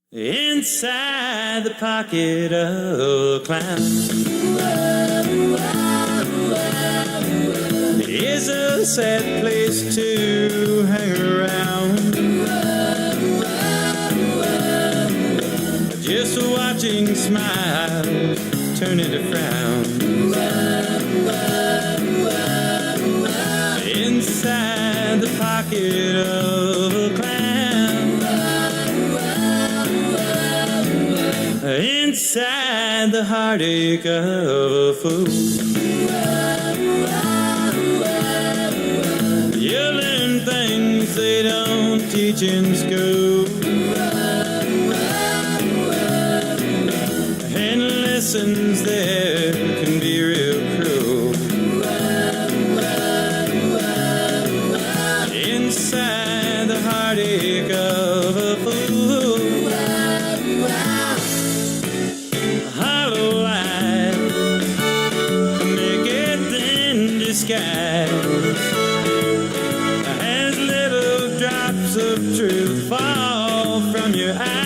Inside the pocket of a clown is a sad place to hang around. Just watching smiles turn into frowns. Inside the pocket of a clown, inside the heartache of a fool, you learn things they don't teach in school, and lessons there can be real cruel. Inside the heartache of a fool, hollow life, naked in disguise, as little drops of truth fall from your eyes.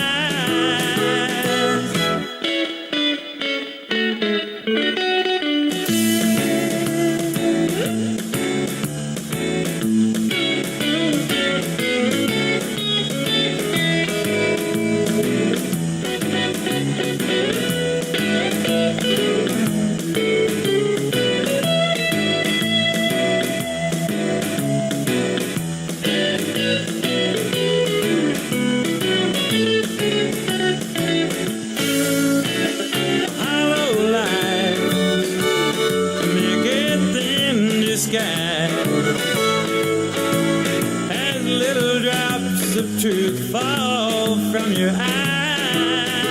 As little drops of truth fall from your eyes,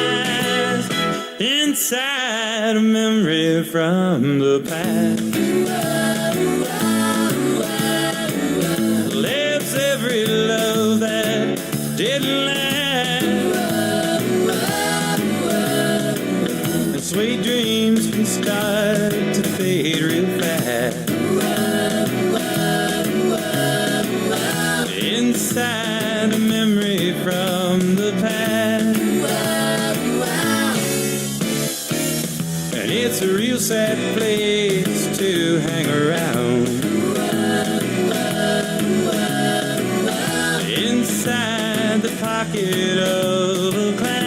inside a memory from the past, lives every love that didn't last, and sweet dreams can start to fade real fast. Inside a memory from the past, and it's a real sad place to hang around. Inside the pocket of a clown.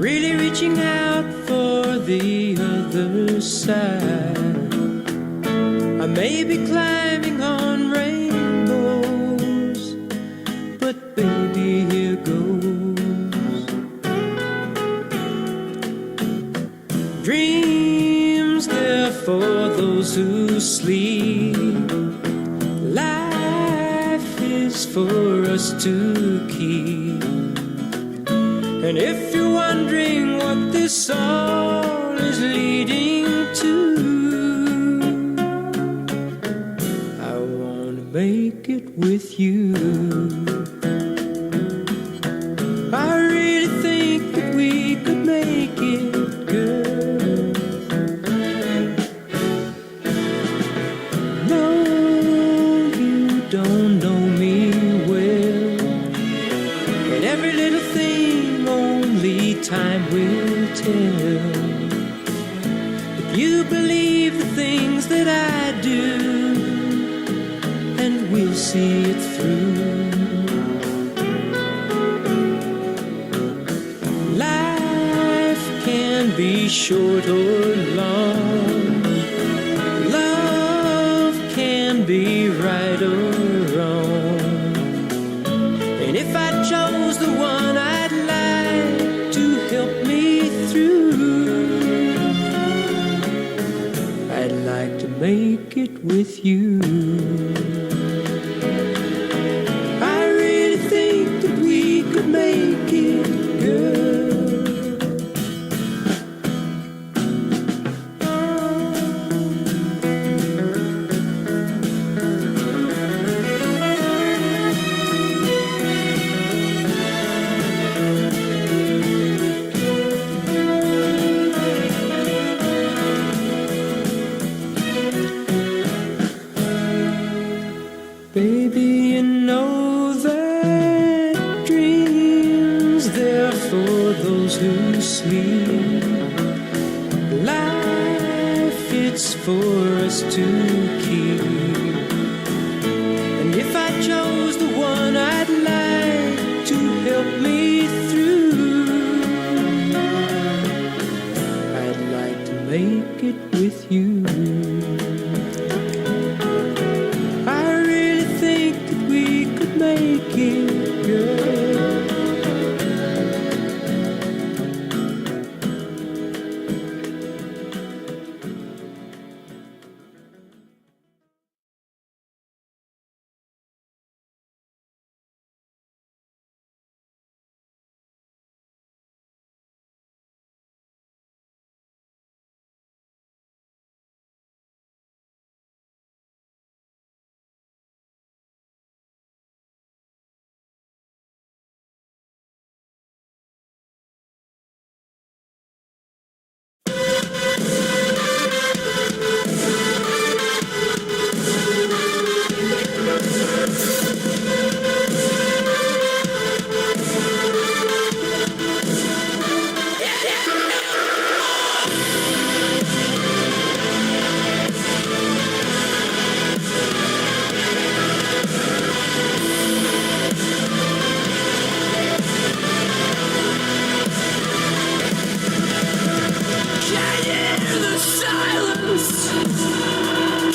Really reaching out for the other side. I may be climbing on rainbows, but baby, here goes. Dreams, they're for those who sleep. Life is for us to keep. And if you're wondering what this all is leading to, I wanna make it with you. I really think that we could make it, girl. No, you don't know me well, and every little thing only time will tell. If you believe the things that I do, and we'll see it through. Life can be short or long. Love can be right or wrong. And if I chose the one I'd like to help me through, I'd like to make it with you. those who sleep. Life, it's for us to keep. And if I chose the one I'd like to help me through, I'd like to make it with you. I really think that we could make it, girl.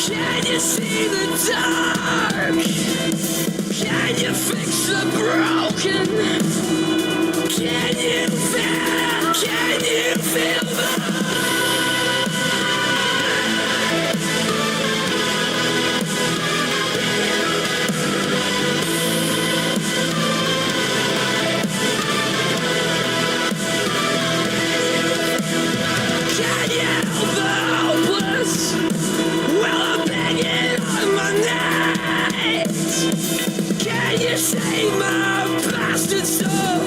Can you see the dark? Can you fix the broken? Can you feel the Can you help the hopeless? Well, I'm begging on my knees. Can you save my bastard soul?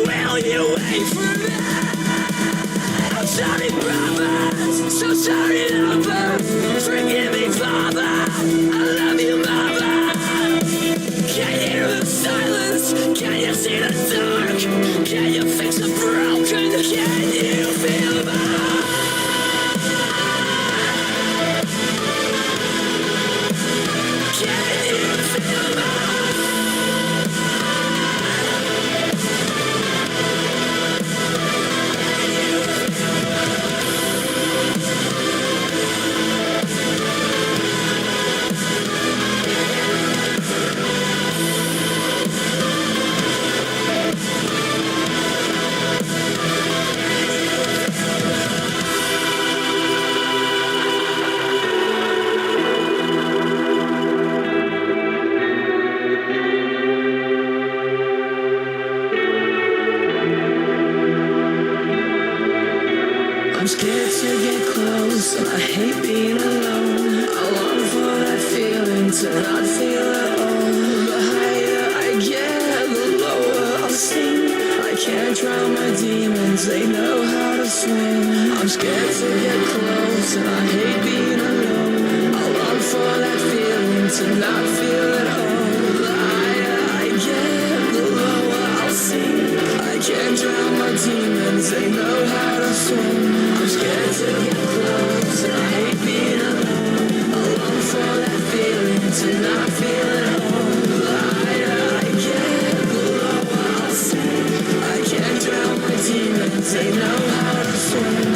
Will you wait for me? I'm sorry, brothers. So sorry, lover. Forgive me, father. I love you, mother. Can you hear the silence? Can you see the dark? Can you fix the broken? Can you feel the I'm scared to get close, and I hate being alone. I long for that feeling to not feel at all. The higher I get, the lower I'll sink. I can't drown my demons, they know how to swim. I'm scared to get close, and I hate being alone. I long for that feeling to not feel at all. The higher I get, the lower I'll sink. I can't drown my demons, they know how to swim. I'm scared to get close, and I hate being alone. I long for that feeling to not feel at all. The higher I get, the lower I'll sink. I can't drown my demons, they know how to swim.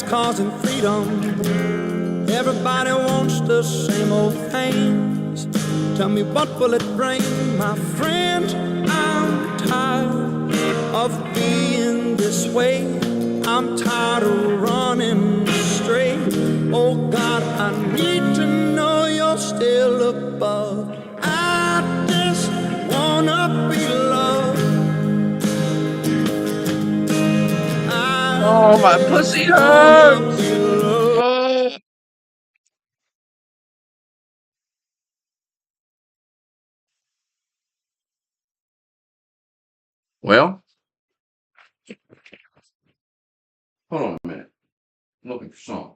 fast cars and freedom. Everybody wants the same old things. Tell me what will it bring, my friend? I'm tired of being this way. I'm tired of running straight. Oh God, I need to know you're still above. I just wanna be loved. Oh, my pussy hurts. Oh. Well, hold on a minute. I'm looking for something.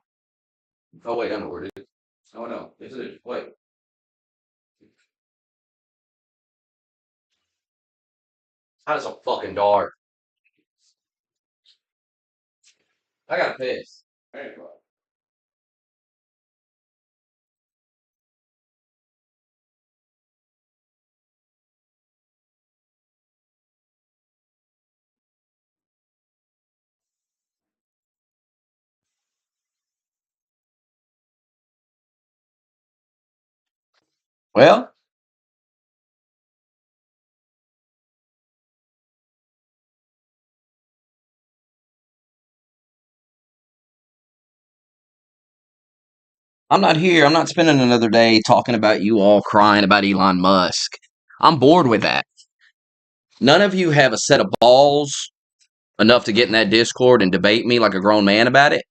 Oh, wait, I know where it is. Oh, no. Yes, it is. Wait. How is so fucking dark? I got pissed. There you go. Well, I'm not here. I'm not spending another day talking about you all crying about Elon Musk. I'm bored with that. None of you have a set of balls enough to get in that Discord and debate me like a grown man about it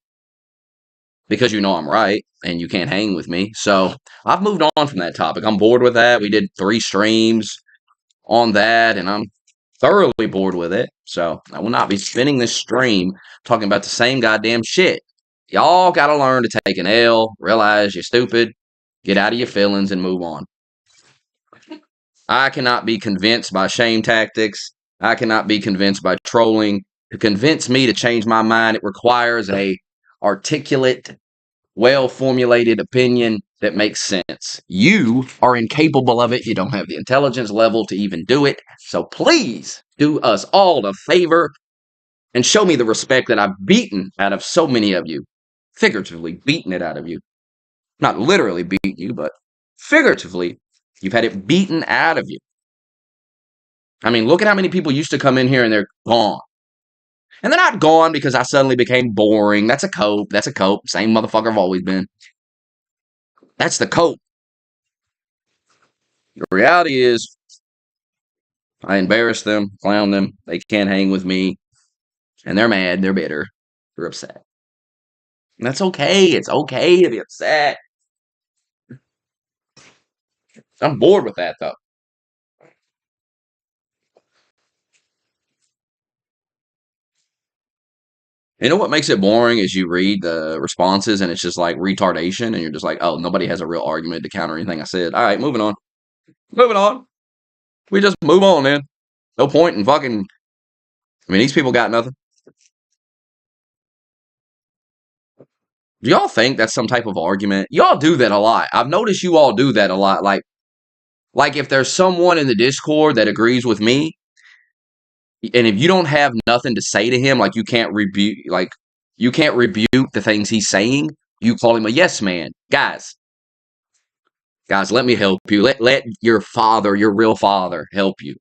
because you know I'm right and you can't hang with me. So I've moved on from that topic. I'm bored with that. We did 3 streams on that and I'm thoroughly bored with it. So I will not be spending this stream talking about the same goddamn shit. Y'all got to learn to take an L, realize you're stupid, get out of your feelings, and move on. I cannot be convinced by shame tactics. I cannot be convinced by trolling. To convince me to change my mind, it requires a articulate, well-formulated opinion that makes sense. You are incapable of it. You don't have the intelligence level to even do it. So please do us all a favor and show me the respect that I've beaten out of so many of you. Figuratively beaten it out of you. Not literally beaten you, but figuratively, you've had it beaten out of you. I mean, look at how many people used to come in here and they're gone. And they're not gone because I suddenly became boring. That's a cope. That's a cope. Same motherfucker I've always been. That's the cope. The reality is, I embarrass them, clown them. They can't hang with me. And they're mad. They're bitter. They're upset. And that's okay. It's okay to be upset. I'm bored with that, though. You know what makes it boring is you read the responses and it's just like retardation and you're just like, oh, nobody has a real argument to counter anything I said. All right, moving on. Moving on. We just move on, man. No point in fucking. I mean, these people got nothing. Do y'all think that's some type of argument? Y'all do that a lot. I've noticed you all do that a lot. Like if there's someone in the Discord that agrees with me, and if you don't have nothing to say to him, like you can't rebuke the things he's saying, you call him a yes man. Guys, let me help you. Let your father, your real father, help you.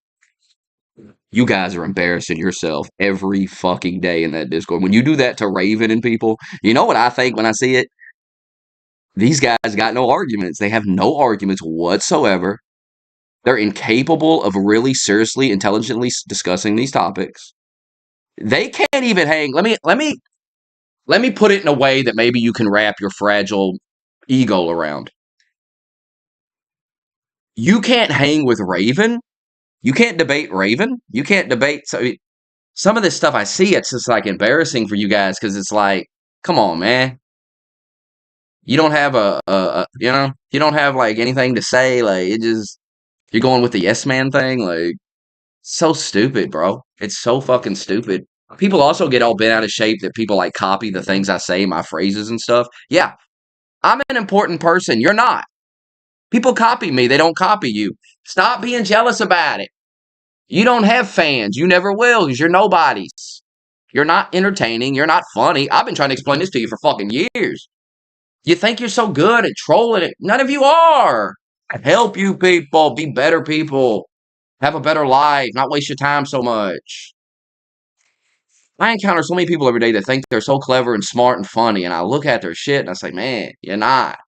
You guys are embarrassing yourself every fucking day in that Discord. When you do that to Raven and people, you know what I think when I see it? These guys got no arguments. They have no arguments whatsoever. They're incapable of really seriously, intelligently discussing these topics. They can't even hang. Let me put it in a way that maybe you can wrap your fragile ego around. You can't hang with Raven. You can't debate Raven. You can't debate. So some of this stuff I see, it's just like embarrassing for you guys because it's like, come on, man. You don't have you don't have like anything to say. Like it just, you're going with the yes man thing. Like so stupid, bro. It's so fucking stupid. People also get all bent out of shape that people like copy the things I say, my phrases and stuff. Yeah, I'm an important person. You're not. People copy me. They don't copy you. Stop being jealous about it. You don't have fans. You never will because you're nobodies. You're not entertaining. You're not funny. I've been trying to explain this to you for fucking years. You think you're so good at trolling it. None of you are. Help you people. Be better people. Have a better life. Not waste your time so much. I encounter so many people every day that think they're so clever and smart and funny, and I look at their shit and I say, man, you're not.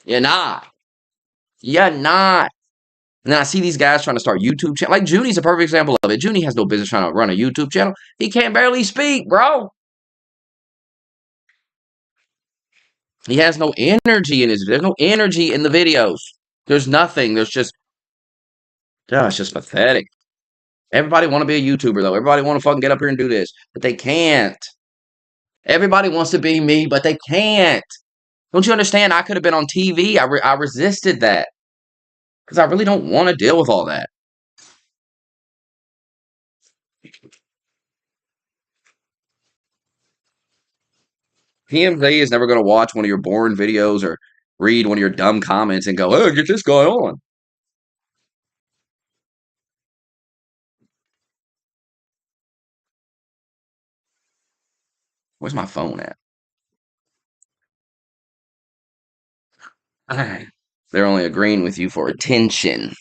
You're not. You're not. And then I see these guys trying to start YouTube channel. Like Junie's a perfect example of it. Junie has no business trying to run a YouTube channel. He can't barely speak, bro. He has no energy in his. There's no energy in the videos. There's nothing. There's just. Oh, it's just pathetic. Everybody want to be a YouTuber though. Everybody want to fucking get up here and do this, but they can't. Everybody wants to be me, but they can't. Don't you understand? I could have been on TV. I resisted that because I really don't want to deal with all that. TMZ is never going to watch one of your boring videos or read one of your dumb comments and go, "Oh, get this guy on." Where's my phone at? They're only agreeing with you for attention.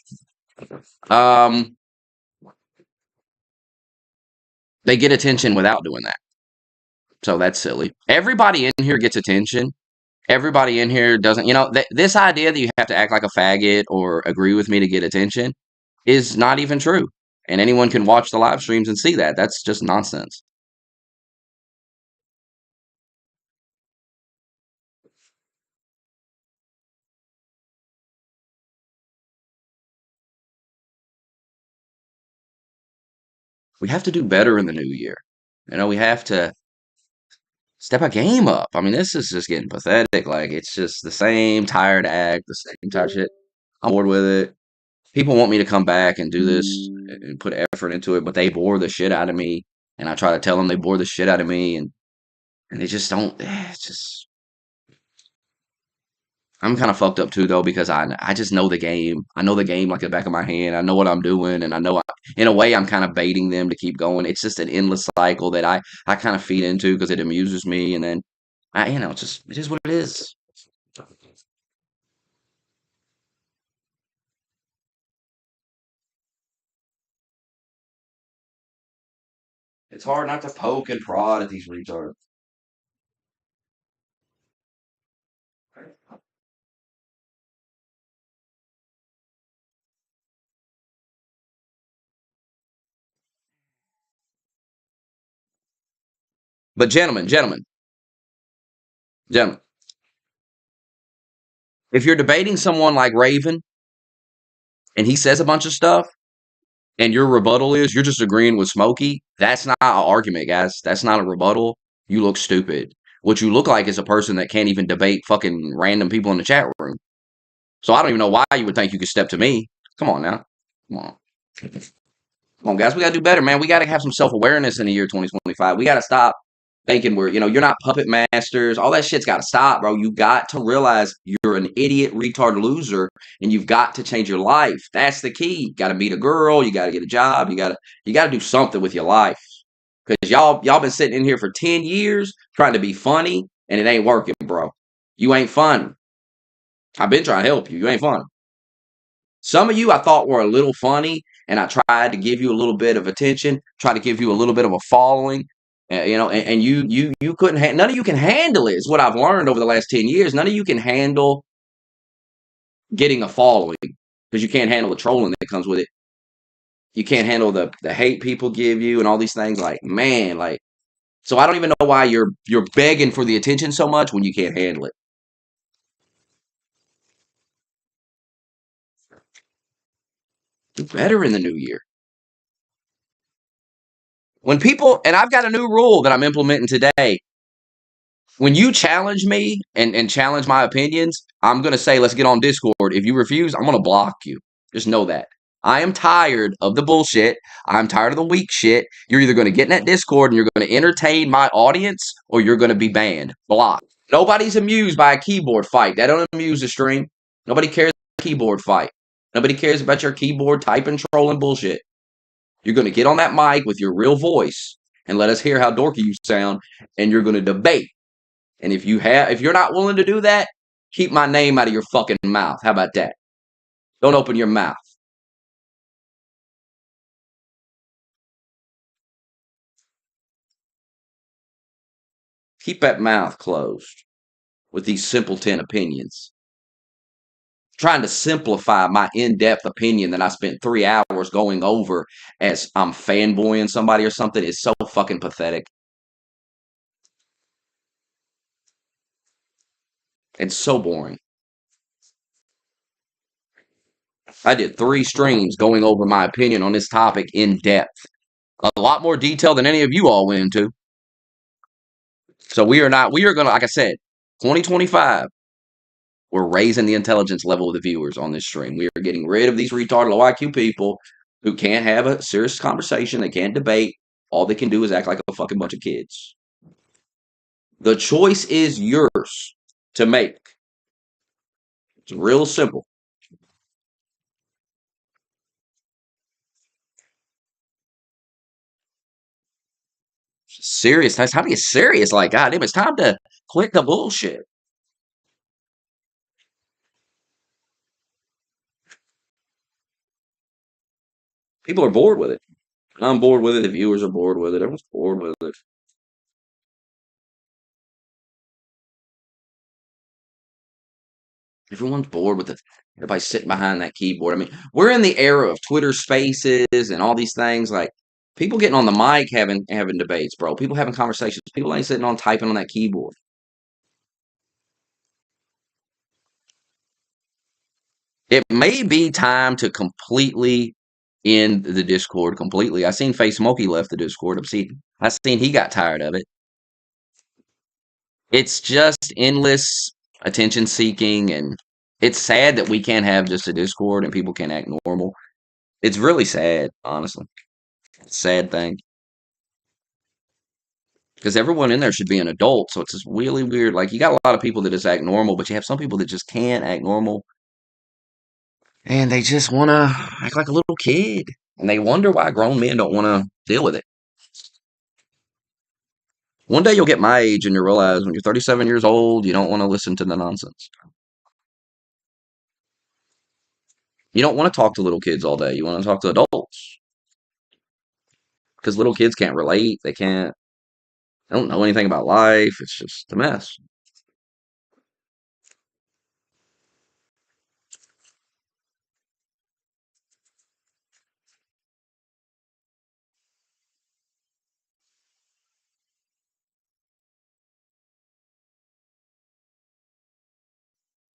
They get attention without doing that. So that's silly. Everybody in here gets attention. Everybody in here doesn't, this idea that you have to act like a faggot or agree with me to get attention is not even true. And anyone can watch the live streams and see that. That's just nonsense. We have to do better in the new year. We have to step a game up. I mean, this is just getting pathetic. Like, it's just the same tired act, the same tired shit. I'm bored with it. People want me to come back and do this and put effort into it, but they bore the shit out of me. And I try to tell them they bore the shit out of me, and they just don't. It's just. I'm kind of fucked up too, though, because I just know the game. I know the game like the back of my hand. I know what I'm doing, and I know in a way I'm kind of baiting them to keep going. It's just an endless cycle that I kind of feed into because it amuses me, and then it's just it is what it is. It's hard not to poke and prod at these retards. But gentlemen, if you're debating someone like Raven and he says a bunch of stuff, and your rebuttal is you're just agreeing with Smokey, that's not an argument, guys. That's not a rebuttal. You look stupid. What you look like is a person that can't even debate fucking random people in the chat room. So I don't even know why you would think you could step to me. Come on now. Come on. Come on, guys. We got to do better, man. We got to have some self-awareness in the year 2025. We got to stop thinking you're not puppet masters. All that shit's got to stop, bro. You got to realize you're an idiot, retard loser, and you've got to change your life. That's the key. You got to meet a girl. You got to get a job. You got to do something with your life. Because y'all been sitting in here for 10 years trying to be funny, and it ain't working, bro. You ain't fun. I've been trying to help you. You ain't fun. Some of you I thought were a little funny, and I tried to give you a little bit of attention, try to give you a little bit of a following, and you couldn't. None of you can handle it. Is what I've learned over the last 10 years. None of you can handle getting a following because you can't handle the trolling that comes with it. You can't handle the hate people give you and all these things. Like, man, like, so I don't even know why you're begging for the attention so much when you can't handle it. Do better in the new year. When people, and I've got a new rule that I'm implementing today. When you challenge me and challenge my opinions, I'm going to say, let's get on Discord. If you refuse, I'm going to block you. Just know that. I am tired of the bullshit. I'm tired of the weak shit. You're either going to get in that Discord and you're going to entertain my audience or you're going to be banned. Blocked. Nobody's amused by a keyboard fight. That don't amuse the stream. Nobody cares about a keyboard fight. Nobody cares about your keyboard typing, trolling bullshit. You're going to get on that mic with your real voice and let us hear how dorky you sound, and you're going to debate. And if you're not willing to do that, keep my name out of your fucking mouth. How about that? Don't open your mouth. Keep that mouth closed with these simpleton opinions. Trying to simplify my in-depth opinion that I spent 3 hours going over as I'm fanboying somebody or something is so fucking pathetic. It's so boring. I did 3 streams going over my opinion on this topic in depth. A lot more detail than any of you all went into. So we are going to, like I said, 2025, we're raising the intelligence level of the viewers on this stream. We are getting rid of these retarded low IQ people who can't have a serious conversation. They can't debate. All they can do is act like a fucking bunch of kids. The choice is yours to make. It's real simple. Serious. It's time to get serious. Like, God damn, it's time to quit the bullshit. People are bored with it. I'm bored with it. The viewers are bored with it. Everyone's bored with it. Everyone's bored with it. Everybody's sitting behind that keyboard. I mean, we're in the era of Twitter Spaces and all these things. Like, people getting on the mic having debates, bro. People having conversations. People ain't sitting on typing on that keyboard. It may be time to completely end the Discord completely. I seen Face Smokey left the Discord. I seen he got tired of it. It's just endless attention seeking, and it's sad that we can't have just a Discord and people can't act normal. It's really sad, honestly. It's a sad thing. Because everyone in there should be an adult, so it's just really weird. Like, you got a lot of people that just act normal, but you have some people that just can't act normal. And they just want to act like a little kid. And they wonder why grown men don't want to deal with it. One day you'll get my age and you'll realize when you're 37 years old, you don't want to listen to the nonsense. You don't want to talk to little kids all day. You want to talk to adults. Because little kids can't relate. They don't know anything about life. It's just a mess.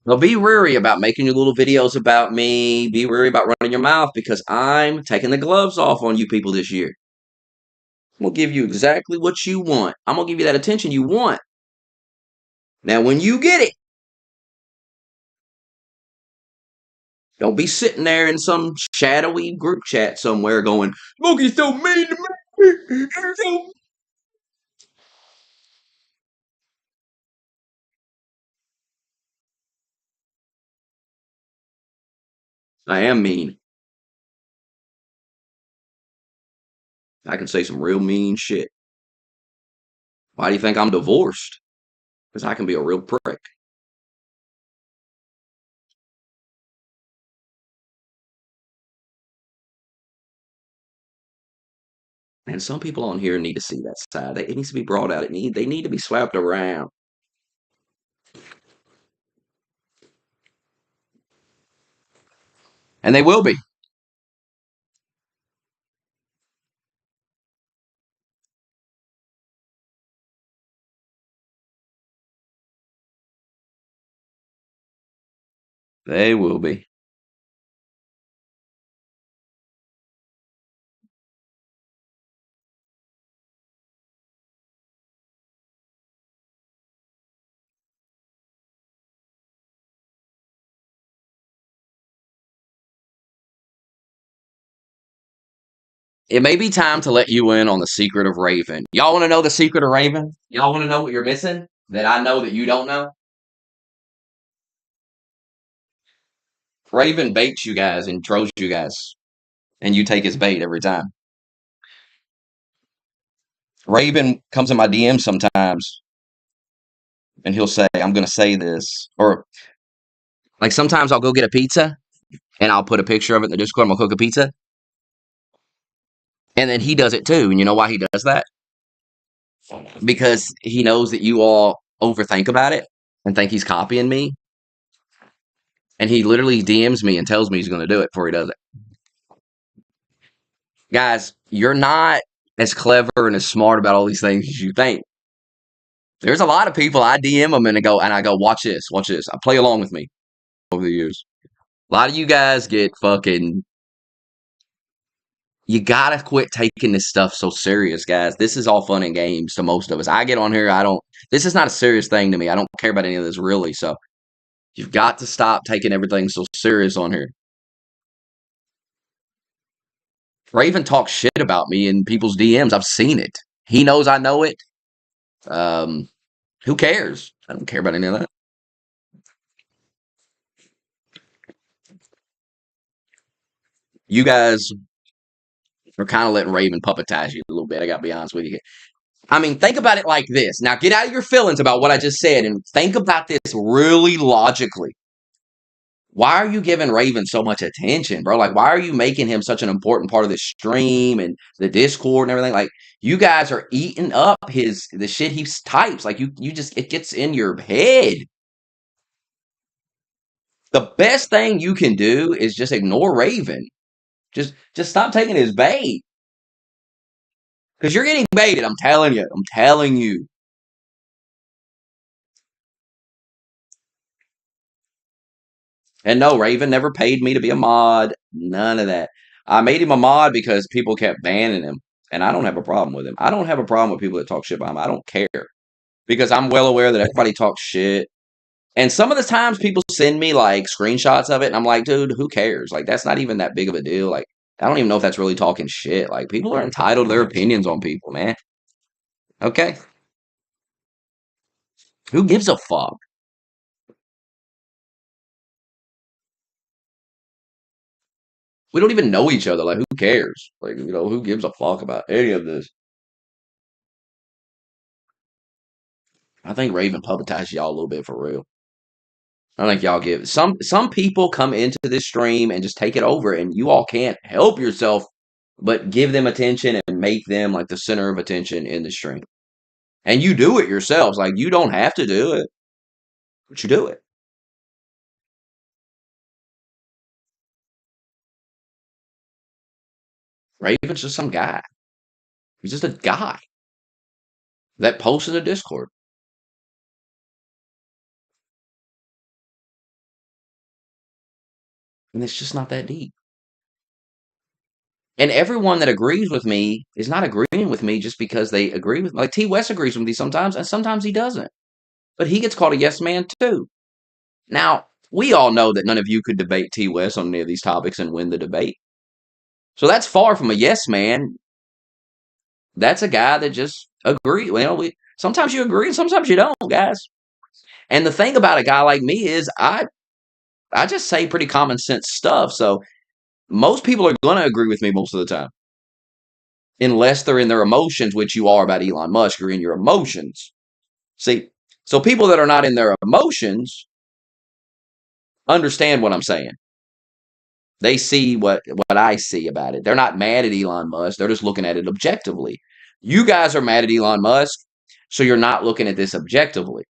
Well, be wary about making your little videos about me. Be wary about running your mouth because I'm taking the gloves off on you people this year. I'm going to give you exactly what you want. I'm going to give you that attention you want. Now, when you get it, don't be sitting there in some shadowy group chat somewhere going, Smokey's so mean to me. I am mean. I can say some real mean shit. Why do you think I'm divorced? Because I can be a real prick. And some people on here need to see that side. It needs to be brought out. They need to be slapped around. And they will be. They will be. It may be time to let you in on the secret of Raven. Y'all want to know the secret of Raven? Y'all want to know what you're missing that I know that you don't know? Raven baits you guys and throws you guys, and you take his bait every time. Raven comes in my DM sometimes and he'll say, I'm going to say this. Or like sometimes I'll go get a pizza and I'll put a picture of it in the Discord. I'm going to cook a pizza. And then he does it too. And you know why he does that? Because he knows that you all overthink about it and think he's copying me. And he literally DMs me and tells me he's going to do it before he does it. Guys, you're not as clever and as smart about all these things as you think. There's a lot of people I DM them and I go, watch this. I play along with me over the years. A lot of you guys get fucking. You gotta quit taking this stuff so serious, guys. This is all fun and games to most of us. I get on here, I don't. This is not a serious thing to me. I don't care about any of this really. So you've got to stop taking everything so serious on here. Raven talks shit about me in people's DMs. I've seen it. He knows I know it. Who cares? I don't care about any of that. You guys are kind of letting Raven puppetize you a little bit. I gotta be honest with you. I mean, think about it like this. Now, get out of your feelings about what I just said and think about this really logically. Why are you giving Raven so much attention, bro? Like, why are you making him such an important part of the stream and the Discord and everything? Like, you guys are eating up the shit he types. Like, you just it gets in your head. The best thing you can do is just ignore Raven. Just stop taking his bait. Because you're getting baited, I'm telling you. I'm telling you. And no, Raven never paid me to be a mod. None of that. I made him a mod because people kept banning him. And I don't have a problem with him. I don't have a problem with people that talk shit about him. I don't care. Because I'm well aware that everybody talks shit. And some of the times people send me like screenshots of it. And I'm like, dude, who cares? Like, that's not even that big of a deal. Like, I don't even know if that's really talking shit. Like, people are entitled to their opinions on people, man. Okay? Who gives a fuck? We don't even know each other. Like, who cares? Like, who gives a fuck about any of this? I think Raven puppetized y'all a little bit for real. I think y'all give some people come into this stream and just take it over, and you all can't help yourself but give them attention and make them like the center of attention in the stream. And you do it yourselves. Like, you don't have to do it, but you do it. Raven's just some guy. He's just a guy that posts in the Discord. And it's just not that deep. And everyone that agrees with me is not agreeing with me just because they agree with me. Like, T. West agrees with me sometimes, and sometimes he doesn't. But he gets called a yes man too. Now, we all know that none of you could debate T. West on any of these topics and win the debate. So that's far from a yes man. That's a guy that just agrees. Well, sometimes you agree and sometimes you don't, guys. And the thing about a guy like me is I just say pretty common sense stuff. So most people are going to agree with me most of the time. Unless they're in their emotions, which you are about Elon Musk. You're in your emotions. See, so people that are not in their emotions understand what I'm saying. They see what I see about it. They're not mad at Elon Musk. They're just looking at it objectively. You guys are mad at Elon Musk, so you're not looking at this objectively.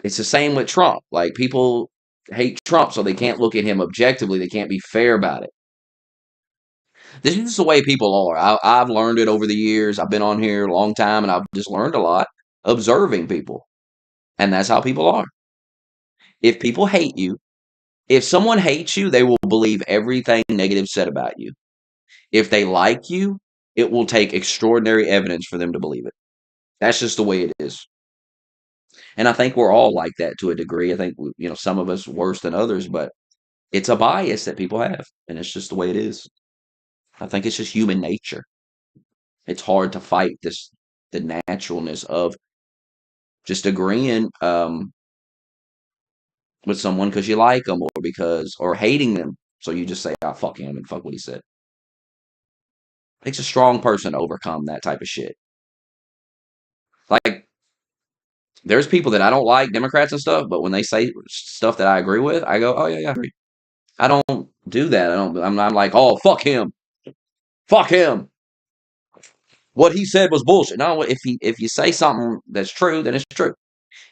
It's the same with Trump. Like, people hate Trump, so they can't look at him objectively. They can't be fair about it. This is the way people are. I've learned it over the years. I've been on here a long time, and I've just learned a lot observing people. And that's how people are. If people hate you, if someone hates you, they will believe everything negative said about you. If they like you, it will take extraordinary evidence for them to believe it. That's just the way it is. And I think we're all like that to a degree. I think, some of us worse than others, but it's a bias that people have. And it's just the way it is. I think it's just human nature. It's hard to fight the naturalness of just agreeing with someone because you like them or hating them. So you just say, "Oh, fuck him," and fuck what he said. It takes a strong person to overcome that type of shit. Like, there's people that I don't like, Democrats and stuff, but when they say stuff that I agree with, I go, oh, yeah, yeah, I agree. I don't do that. I'm not like, oh, fuck him. Fuck him. What he said was bullshit. No, if you say something that's true, then it's true.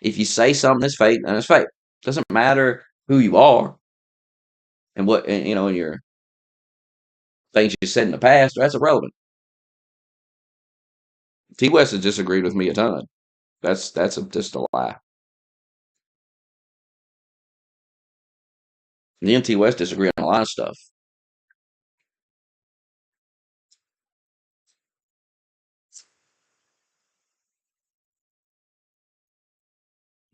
If you say something that's fake, then it's fake. It doesn't matter who you are and what, and, and your things you said in the past, that's irrelevant. T West has disagreed with me a ton. Just a lie. Me and T West disagree on a lot of stuff.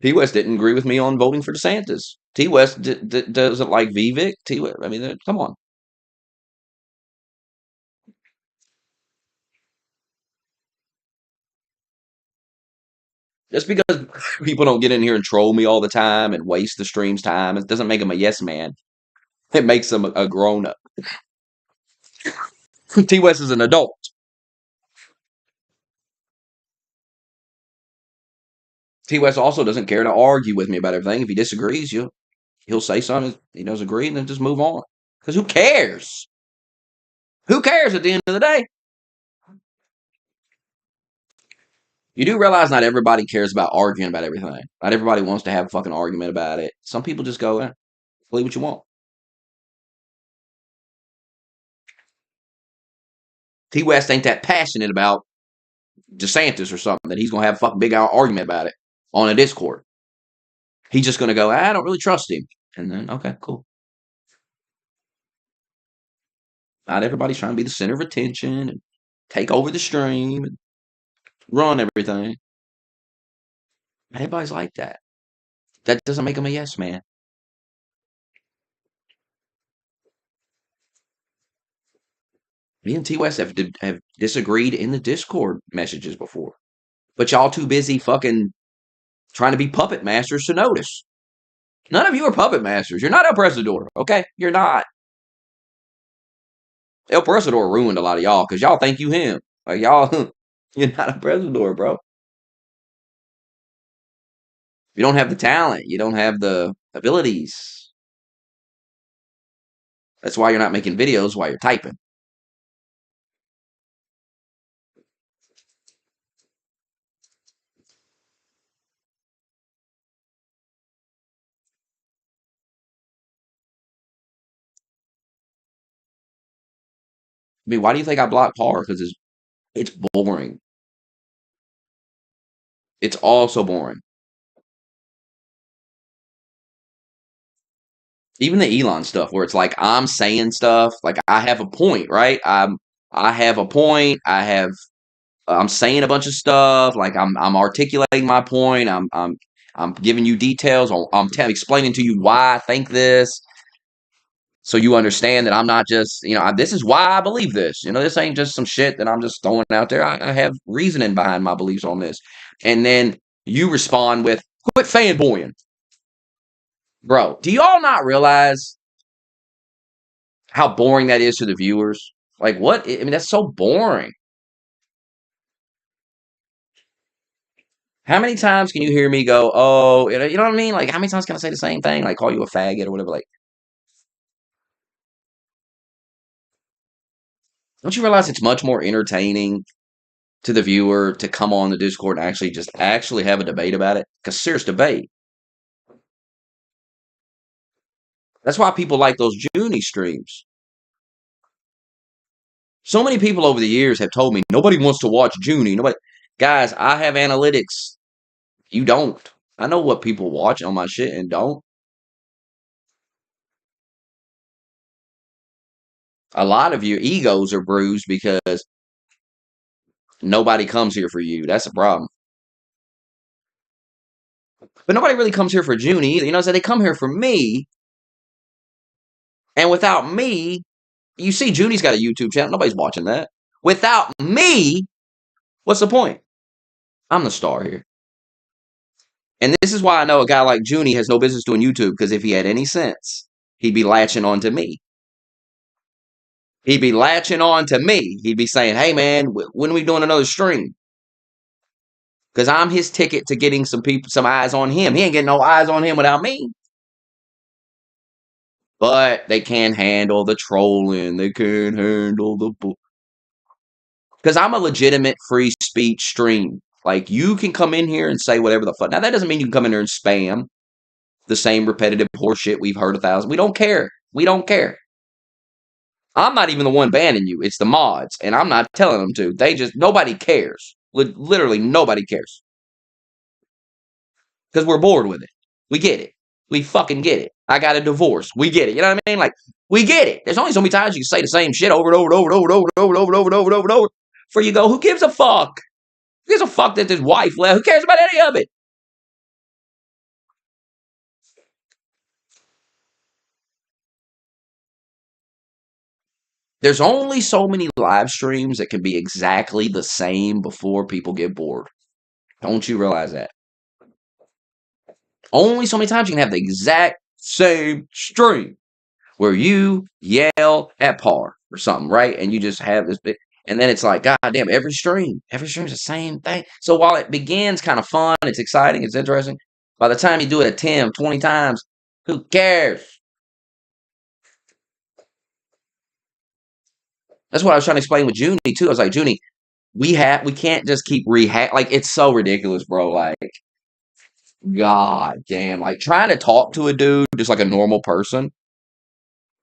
T West didn't agree with me on voting for DeSantis. T West doesn't like Vivek. T West, I mean, come on. Just because people don't get in here and troll me all the time and waste the stream's time, it doesn't make them a yes man. It makes them a grown up. T West is an adult. T West also doesn't care to argue with me about everything. If he disagrees, he'll say something he doesn't agree, and then just move on. Because who cares? Who cares at the end of the day? You do realize not everybody cares about arguing about everything. Not everybody wants to have a fucking argument about it. Some people just go, believe what you want. T West ain't that passionate about DeSantis or something that he's going to have a fucking big argument about it on a Discord. He's just going to go, I don't really trust him. And then, okay, cool. Not everybody's trying to be the center of attention and take over the stream and run everything. Everybody's like that. That doesn't make him a yes man. Me and T West have disagreed in the Discord messages before. But y'all too busy fucking trying to be puppet masters to notice. None of you are puppet masters. You're not El Presador, okay? You're not. El Presador ruined a lot of y'all because y'all think you him. Like, y'all, you're not a Presador, bro. You don't have the talent. You don't have the abilities. That's why you're not making videos while you're typing. I mean, why do you think I blocked Par? Because it's boring. It's all so boring. Even the Elon stuff, where it's like I'm saying stuff, like I have a point, right? I have a point. I'm saying a bunch of stuff, like I'm articulating my point. I'm giving you details. Explaining to you why I think this, so you understand that I'm not just, this is why I believe this. This ain't just some shit that I'm just throwing out there. I have reasoning behind my beliefs on this. And then you respond with, quit fanboying. Bro, do y'all not realize how boring that is to the viewers? Like, what? I mean, that's so boring. How many times can you hear me go, oh, you know what I mean? Like, how many times can I say the same thing? Like, call you a faggot or whatever? Like, don't you realize it's much more entertaining to the viewer to come on the Discord and actually have a debate about it? Because serious debate. That's why people like those Junie streams. So many people over the years have told me nobody wants to watch Junie. Nobody, guys. I have analytics. You don't. I know what people watch on my shit and don't. A lot of your egos are bruised because nobody comes here for you. That's a problem. But nobody really comes here for Junie either. So they come here for me. And without me, you see Junie's got a YouTube channel. Nobody's watching that. Without me, what's the point? I'm the star here. And this is why I know a guy like Junie has no business doing YouTube, because if he had any sense, he'd be latching on to me. He'd be latching on to me. He'd be saying, hey, man, when are we doing another stream? because I'm his ticket to getting some eyes on him. He ain't getting no eyes on him without me. But they can't handle the trolling. They can't handle the because I'm a legitimate free speech stream. Like, you can come in here and say whatever the fuck. Now, that doesn't mean you can come in there and spam the same repetitive horseshit we've heard 1,000. We don't care. We don't care. I'm not even the one banning you. It's the mods, and I'm not telling them to. Nobody cares. Literally, nobody cares. Because we're bored with it. We get it. We fucking get it. I got a divorce. We get it. You know what I mean? Like, we get it. There's only so many times you can say the same shit over and over and over and over and over and over and over and over and over and over before you go, who gives a fuck? Who gives a fuck that his wife left? Who cares about any of it? There's only so many live streams that can be exactly the same before people get bored. Don't you realize that? Only so many times you can have the exact same stream where you yell at par or something, right? And you just have this big, and then it's like, God damn, every stream is the same thing. So while it begins kind of fun, it's exciting, it's interesting, by the time you do it 10, 20 times, who cares? That's what I was trying to explain with Junie too. I was like, Junie, we can't just keep like, it's so ridiculous, bro. Like, God damn, like trying to talk to a dude just like a normal person.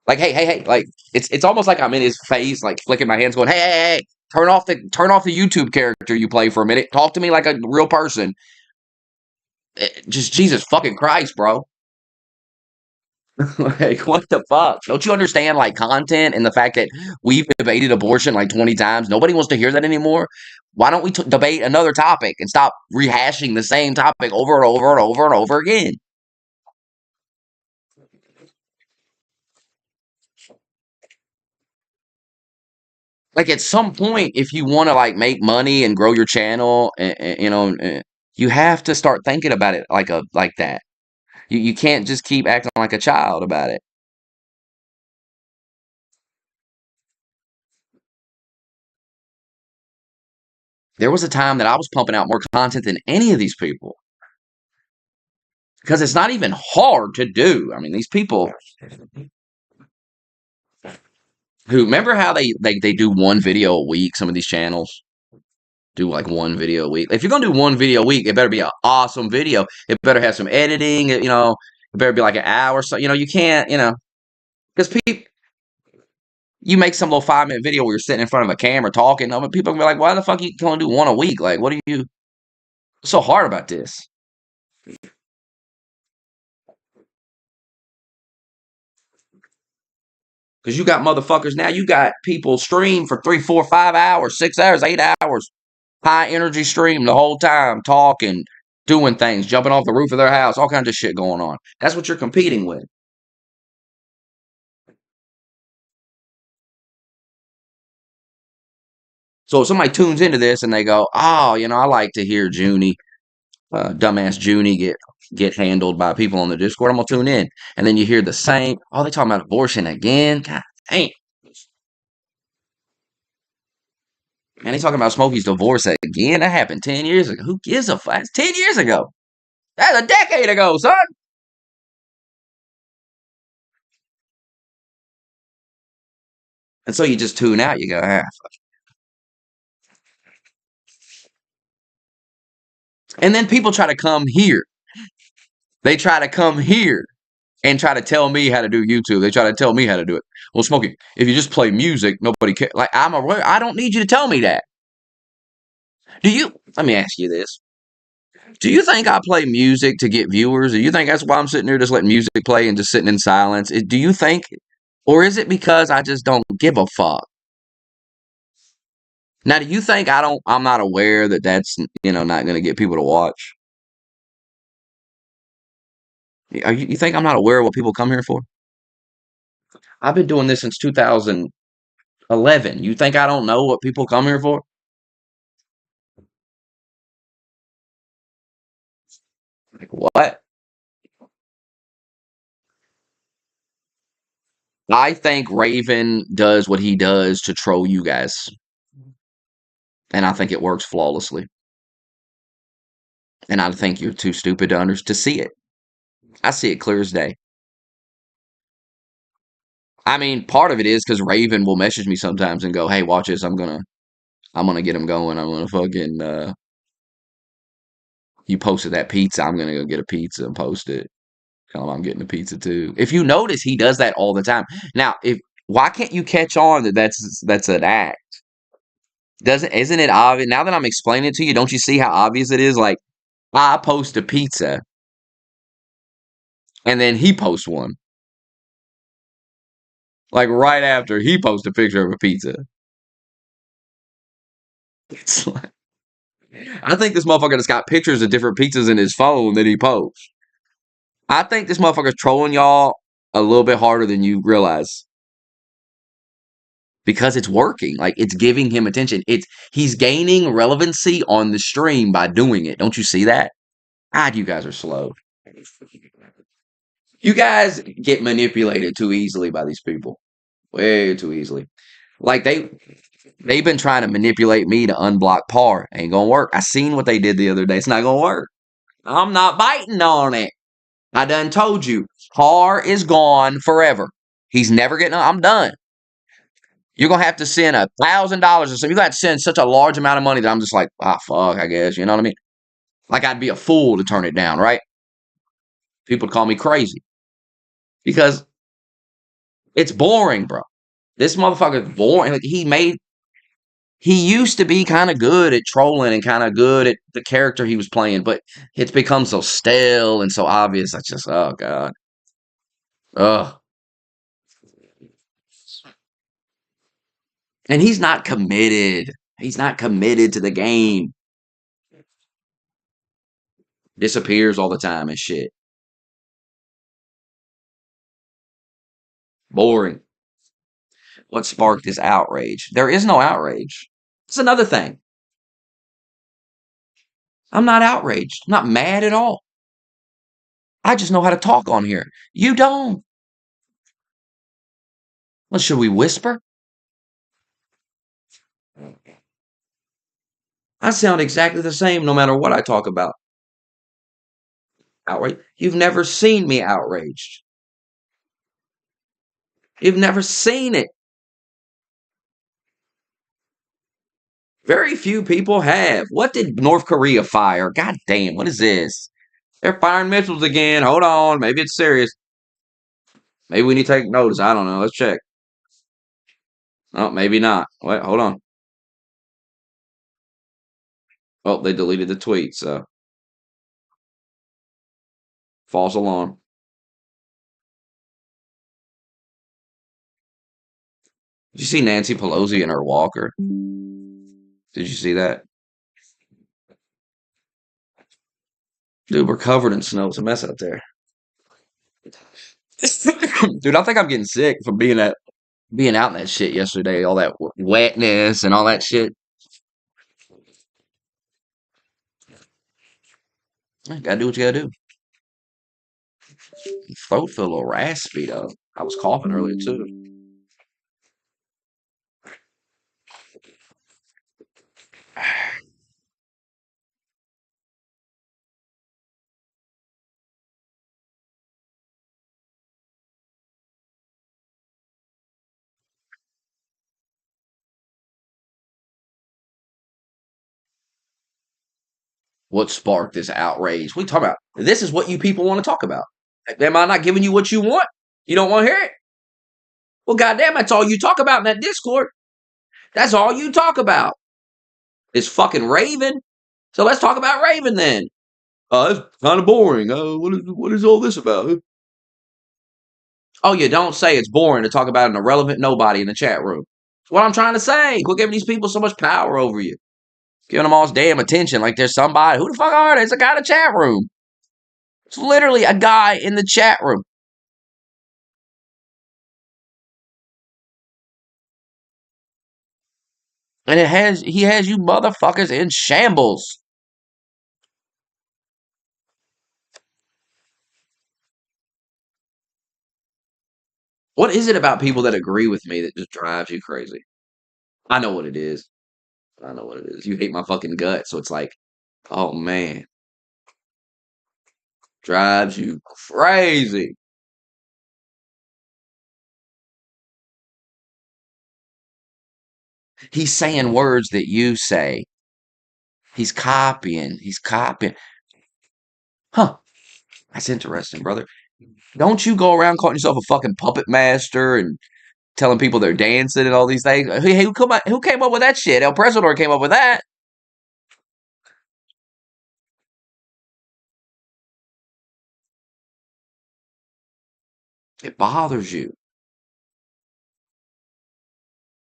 Like, hey, like it's almost like I'm in his face, like flicking my hands, going, hey, turn off the YouTube character you play for a minute. Talk to me like a real person. Just Jesus fucking Christ, bro. Like, what the fuck? Don't you understand, like, content and the fact that we've debated abortion like 20 times? Nobody wants to hear that anymore. Why don't we debate another topic and stop rehashing the same topic over and over and over and over again? Like, at some point, if you want to like make money and grow your channel, you have to start thinking about it like that. You can't just keep acting like a child about it. There was a time that I was pumping out more content than any of these people because it's not even hard to do. I mean, these people who remember how they do one video a week. Some of these channels do like one video a week. If you're gonna do one video a week, it better be an awesome video. It better have some editing. It better be like an hour. So you can't because people. You make some little 5-minute video where you're sitting in front of a camera talking. People can be like, "Why the fuck you only do one a week? Like, what are you so hard about this?" Because you got motherfuckers now. You got people stream for 3, 4, 5 hours, 6 hours, 8 hours, high energy stream the whole time, talking, doing things, jumping off the roof of their house, all kinds of shit going on. That's what you're competing with. So if somebody tunes into this and they go, "Oh, I like to hear Junie, dumbass Junie get handled by people on the Discord," I'm gonna tune in, and then you hear the same. Oh, they talking about abortion again? God damn. Man, they talking about Smokey's divorce again. That happened 10 years ago. Who gives a fuck? That's 10 years ago. That's a decade ago, son. And so you just tune out. You go, fuck. And then people try to come here. They try to come here and try to tell me how to do YouTube. They try to tell me how to do it. Well, Smokey, if you just play music, nobody cares. Like, I'm aware. I don't need you to tell me that. Let me ask you this. Do you think I play music to get viewers? Do you think that's why I'm sitting there just letting music play and just sitting in silence? Do you think, or is it because I just don't give a fuck? Now, do you think I'm not aware that that's, not going to get people to watch? You think I'm not aware of what people come here for? I've been doing this since 2011. You think I don't know what people come here for? Like, what? I think Raven does what he does to troll you guys. And I think it works flawlessly. And I think you're too stupid to see it. I see it clear as day. I mean, part of it is because Raven will message me sometimes and go, "Hey, watch this. I'm gonna get him going. I'm gonna fucking you posted that pizza. I'm gonna go get a pizza and post it. Tell him I'm getting a pizza too." If you notice, he does that all the time. Now, if why can't you catch on that that's an act? Doesn't isn't it obvious? Now that I'm explaining it to you, don't you see how obvious it is? Like I post a pizza and then he posts one. Like right after he posts a picture of a pizza. It's like, I think this motherfucker has got pictures of different pizzas in his phone that he posts. I think this motherfucker's trolling y'all a little bit harder than you realize because it's working. Like it's giving him attention. He's gaining relevancy on the stream by doing it. Don't you see that? God, you guys are slow. You guys get manipulated too easily by these people. Way too easily. Like they've been trying to manipulate me to unblock Par. Ain't gonna work. I seen what they did the other day. It's not gonna work. I'm not biting on it. I done told you. Par is gone forever. He's never getting. I'm done. You're gonna have to send $1,000 or something. You got to send such a large amount of money that I'm just like, ah, fuck. I guess you know what I mean. Like I'd be a fool to turn it down, right? People call me crazy because it's boring, bro. This motherfucker's boring. Like he used to be kind of good at trolling and kind of good at the character he was playing, but it's become so stale and so obvious. I just, oh god, ugh. And he's not committed. He's not committed to the game. Disappears all the time and shit. Boring. What sparked this outrage? There is no outrage. It's another thing. I'm not outraged. I'm not mad at all. I just know how to talk on here. You don't. Well, should we whisper? I sound exactly the same no matter what I talk about. Outrage. You've never seen me outraged. You've never seen it. Very few people have. What did North Korea fire? God damn, what is this? They're firing missiles again. Hold on. Maybe it's serious. Maybe we need to take notice. I don't know. Let's check. Oh, maybe not. Wait, hold on. Oh, they deleted the tweet, so false alarm. Did you see Nancy Pelosi in her walker? Did you see that? Dude, we're covered in snow. It's a mess out there. Dude, I think I'm getting sick from being out in that shit yesterday. All that wetness and all that shit. Gotta do what you gotta do. Throat feel a little raspy though. I was coughing earlier too. What sparked this outrage? We talk about this is what you people want to talk about. Am I not giving you what you want? You don't want to hear it? Well, goddamn, that's all you talk about in that Discord. That's all you talk about. Is fucking Raven. So let's talk about Raven then. It's kind of boring. What is all this about? Oh, you don't say it's boring to talk about an irrelevant nobody in the chat room. That's what I'm trying to say. Quit giving these people so much power over you. Giving them all this damn attention like there's somebody. Who the fuck are they? It's a guy in the chat room. It's literally a guy in the chat room. And he has you motherfuckers in shambles. What is it about people that agree with me that just drives you crazy? I know what it is. I know what it is. You hate my fucking gut, so it's like, oh man. Drives you crazy. He's saying words that you say. He's copying. He's copying. Huh. That's interesting, brother. Don't you go around calling yourself a fucking puppet master and telling people they're dancing and all these things? Hey, who came up with that shit? El Presador came up with that. It bothers you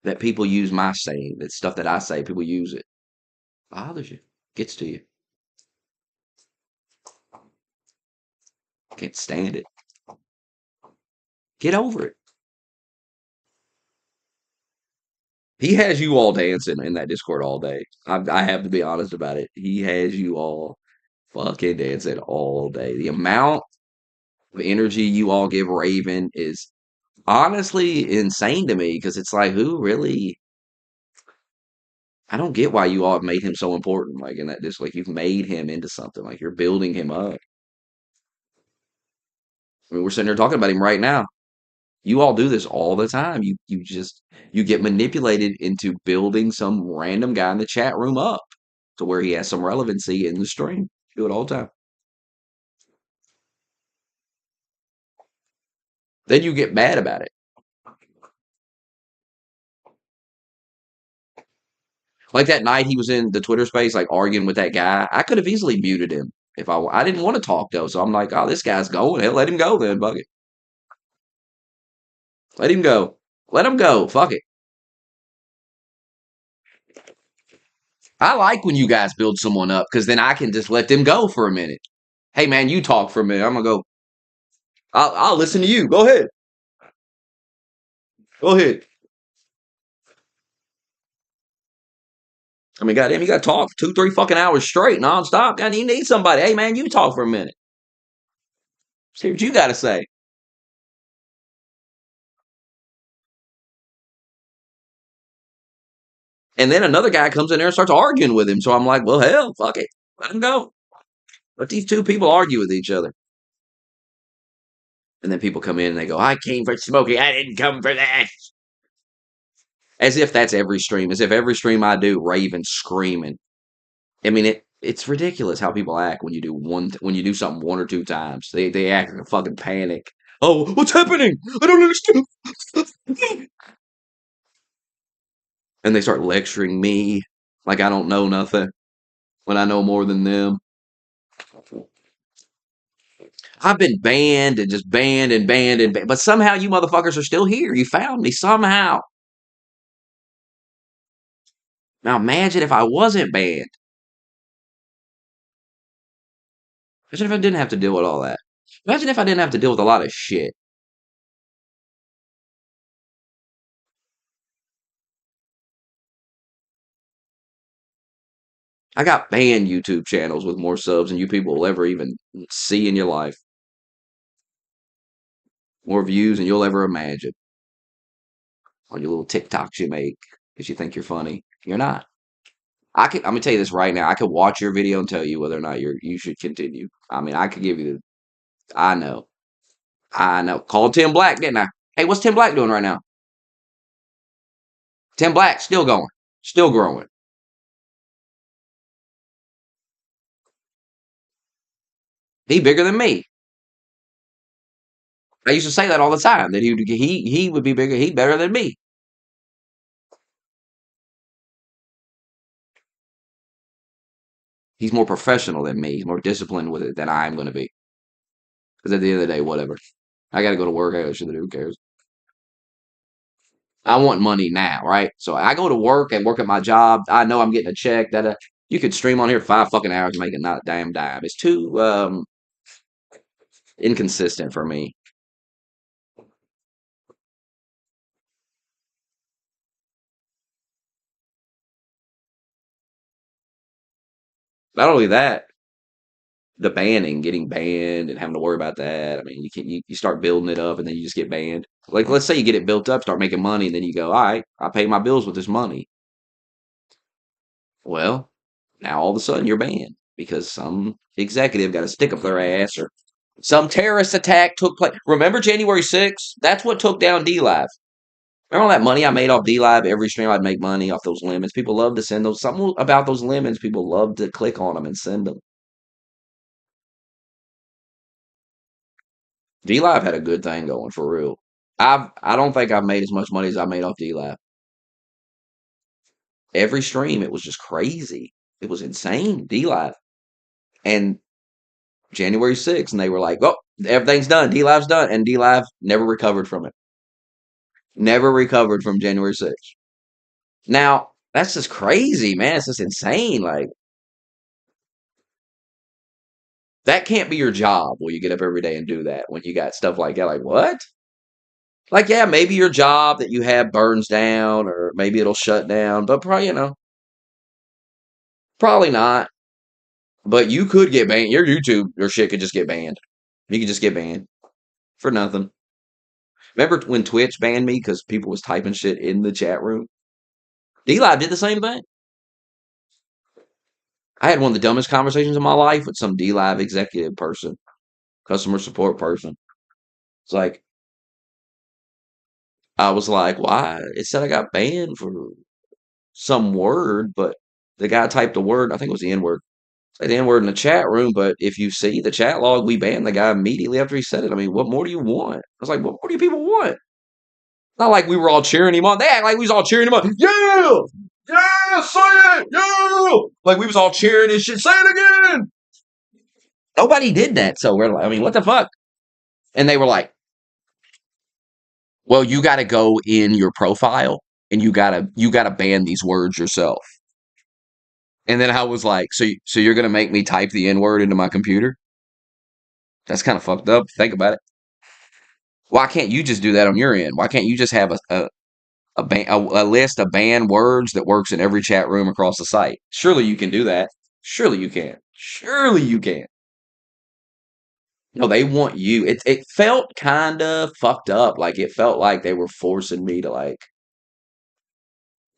that people use my saying. That stuff that I say, people use it. Bothers you. Gets to you. Can't stand it. Get over it. He has you all dancing in that Discord all day. I have to be honest about it. He has you all fucking dancing all day. The amount of energy you all give Raven is honestly insane to me because it's like, who really? I don't get why you all have made him so important. Like in that, just like you've made him into something. Like you're building him up. I mean, we're sitting here talking about him right now. You all do this all the time. You get manipulated into building some random guy in the chat room up to where he has some relevancy in the stream. Do it all the time. Then you get mad about it. Like that night he was in the Twitter space, like arguing with that guy. I could have easily muted him if I didn't want to talk though. So I'm like, oh, this guy's going. Hell, let him go then. Fuck it. Let him go. Let him go. Fuck it. I like when you guys build someone up because then I can just let them go for a minute. Hey man, you talk for a minute. I'm gonna go. I'll listen to you. Go ahead. Go ahead. I mean, goddamn, you got to talk 2, 3 fucking hours straight, nonstop. God, you need somebody. Hey, man, you talk for a minute. See what you got to say. And then another guy comes in there and starts arguing with him. So I'm like, well, hell, fuck it. Let him go. Let these two people argue with each other. And then people come in and they go, I came for Smokey. I didn't come for that. As if that's every stream. As if every stream I do, Raven screaming. I mean, it's ridiculous how people act when you do something 1 or 2 times. They act in a fucking panic. Oh, what's happening? I don't understand. And they start lecturing me like I don't know nothing when I know more than them. I've been banned and just banned and banned and banned, but somehow you motherfuckers are still here. You found me somehow. Now imagine if I wasn't banned. Imagine if I didn't have to deal with all that. Imagine if I didn't have to deal with a lot of shit. I got banned YouTube channels with more subs than you people will ever even see in your life. More views than you'll ever imagine on your little TikToks you make because you think you're funny. You're not. I'm gonna tell you this right now. I could watch your video and tell you whether or not you should continue. I mean, I could give you the. I know. I know. Called Tim Black, didn't I? Hey, what's Tim Black doing right now? Tim Black still going, still growing. He bigger than me. I used to say that all the time that he would be bigger. He better than me. He's more professional than me. He's more disciplined with it than I'm going to be. Because at the end of the day, whatever. I got to go to work. I got shit to do. Who cares? I want money now, right? So I go to work and work at my job. I know I'm getting a check. That you could stream on here 5 fucking hours and make it not a damn dime. It's too inconsistent for me. Not only that, the banning, getting banned and having to worry about that. I mean, you start building it up and then you just get banned. Like let's say you get it built up, start making money, and then you go, all right, I pay my bills with this money. Well, now all of a sudden you're banned because some executive got a stick up their ass or Some terrorist attack took place. Remember January 6th? That's what took down D-Live. Remember all that money I made off D-Live? Every stream I'd make money off those lemons. People love to send those. Something about those lemons, people love to click on them and send them. D-Live had a good thing going for real. I don't think I've made as much money as I made off D-Live. Every stream, it was just crazy. It was insane. D-Live. And January 6th, and they were like, "Oh, everything's done. D-Live's done," and D-Live never recovered from it. Never recovered from January 6th. Now that's just crazy, man. It's just insane. Like that can't be your job. Will you get up every day and do that when you got stuff like that? Like what? Like yeah, maybe your job that you have burns down, or maybe it'll shut down, but probably probably not. But you could get banned. Your YouTube, your shit could just get banned. You could just get banned for nothing. Remember when Twitch banned me because people was typing shit in the chat room? D-Live did the same thing. I had one of the dumbest conversations of my life with some D-Live executive person, customer support person. It's like, I was like, why? It said I got banned for some word, but the guy typed the word, I think it was the N word. Say the N word in the chat room, but if you see the chat log, we banned the guy immediately after he said it. I mean, what more do you want? I was like, what more do you people want? Not like we were all cheering him on. They act like we was all cheering him on. Yeah! Yeah! Say it! Yeah! Like we was all cheering and shit. Say it again! Nobody did that. So we're like, I mean, what the fuck? And they were like, well, you got to go in your profile and you gotta ban these words yourself. And then I was like, so you're gonna make me type the N word into my computer? That's kind of fucked up. Think about it. Why can't you just do that on your end? Why can't you just have a list of banned words that works in every chat room across the site? Surely you can do that. Surely you can. Surely you can. No, they want you. It felt kind of fucked up. Like it felt like they were forcing me to like,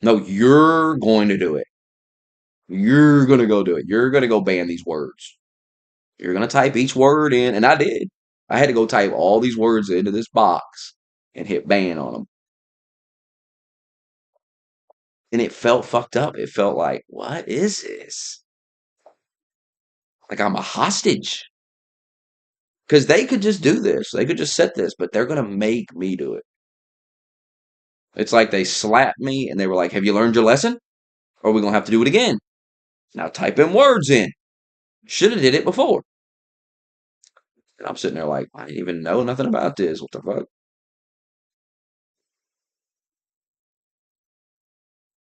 no, you're going to do it. You're gonna go do it. You're gonna go ban these words. You're gonna type each word in, and I did. I had to go type all these words into this box and hit ban on them. And it felt fucked up. It felt like, what is this? Like I'm a hostage. Because they could just do this. They could just set this, but they're gonna make me do it. It's like they slapped me and they were like, have you learned your lesson? Or are we gonna have to do it again? Now type in words in. Should have did it before. And I'm sitting there like, I didn't even know nothing about this. What the fuck?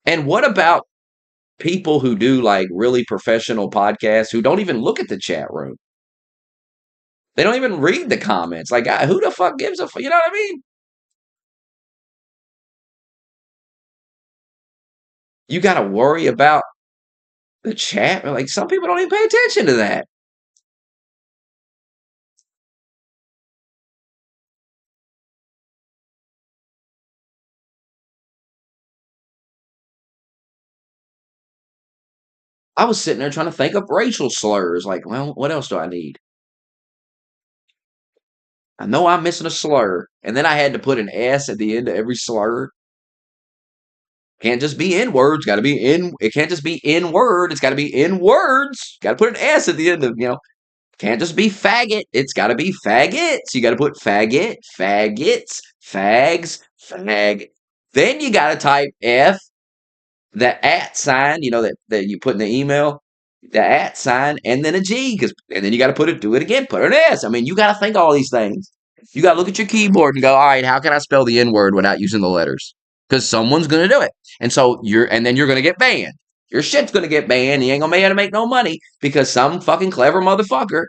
And what about people who do like really professional podcasts who don't even look at the chat room? They don't even read the comments. Like, who the fuck gives a fuck? You know what I mean? You got to worry about the chat. Like, some people don't even pay attention to that. I was sitting there trying to think of racial slurs. Like, well, what else do I need? I know I'm missing a slur. And then I had to put an S at the end of every slur. Can't just be in words. Got to be in. It can't just be in word. It's got to be in words. Got to put an S at the end of, can't just be faggot. It's got to be faggots. You got to put faggot, faggots, fags, fag. Then you got to type F, the at sign, that you put in the email, the at sign, and then a G, and then you got to do it again, put an S. I mean, you got to think all these things. You got to look at your keyboard and go, all right, how can I spell the N word without using the letters? Because someone's going to do it. And so then you're going to get banned. Your shit's going to get banned. You ain't going to be able to make no money because some fucking clever motherfucker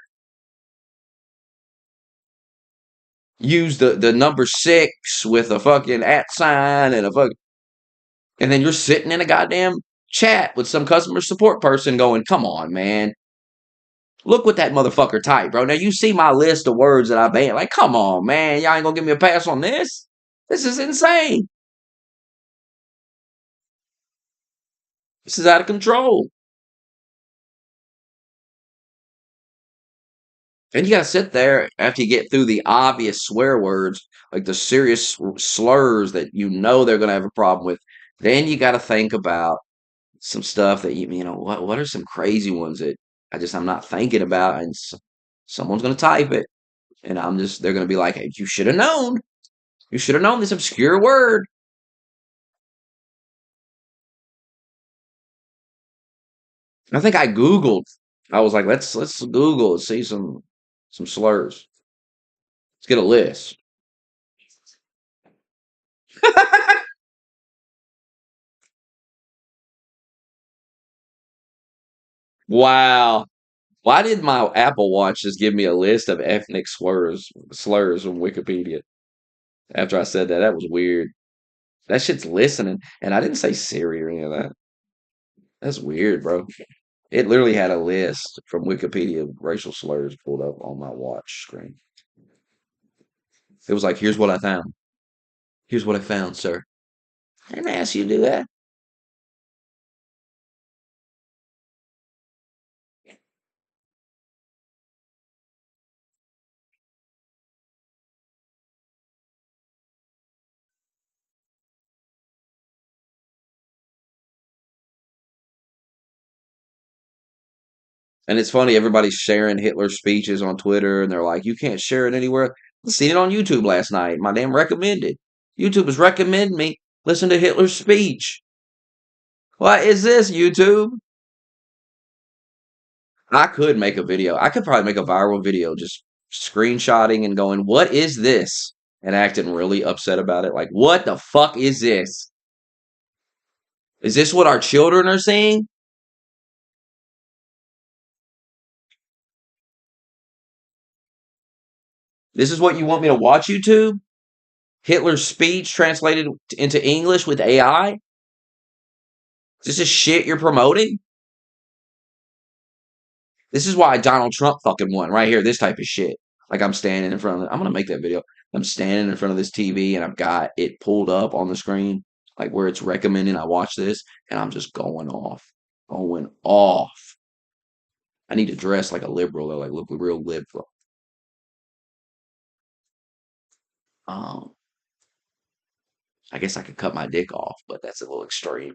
used the number 6 with a fucking at sign and a fucking. And then you're sitting in a goddamn chat with some customer support person going, come on, man. Look what that motherfucker typed, bro. Now you see my list of words that I banned. Like, come on, man. Y'all ain't gonna give me a pass on this? This is insane. This is out of control. And you gotta sit there after you get through the obvious swear words, like the serious slurs that you know they're gonna have a problem with. Then you gotta think about some stuff that you know what are some crazy ones that I'm not thinking about, and someone's gonna type it, and they're gonna be like, hey, you should have known. You should have known this obscure word. I think I Googled. I was like, let's Google and see some slurs. Let's get a list. Wow. Why did my Apple Watch just give me a list of ethnic slurs from Wikipedia? After I said that, that was weird. That shit's listening, and I didn't say Siri or any of that. That's weird, bro. It literally had a list from Wikipedia of racial slurs pulled up on my watch screen. It was like, here's what I found. Here's what I found, sir. I didn't ask you to do that. And it's funny, everybody's sharing Hitler's speeches on Twitter, and they're like, you can't share it anywhere. I seen it on YouTube last night. My damn recommended. YouTube is recommending me listen to Hitler's speech. What is this, YouTube? I could make a video. I could probably make a viral video just screenshotting and going, what is this? And acting really upset about it. Like, what the fuck is this? Is this what our children are seeing? This is what you want me to watch, YouTube? Hitler's speech translated into English with AI? This is shit you're promoting? This is why Donald Trump fucking won right here. This type of shit. Like I'm standing in front of. I'm gonna make that video. I'm standing in front of this TV and I've got it pulled up on the screen, like where it's recommending I watch this, and I'm just going off, going off. I need to dress like a liberal though, like look real liberal. Um, I guess I could cut my dick off, but that's a little extreme.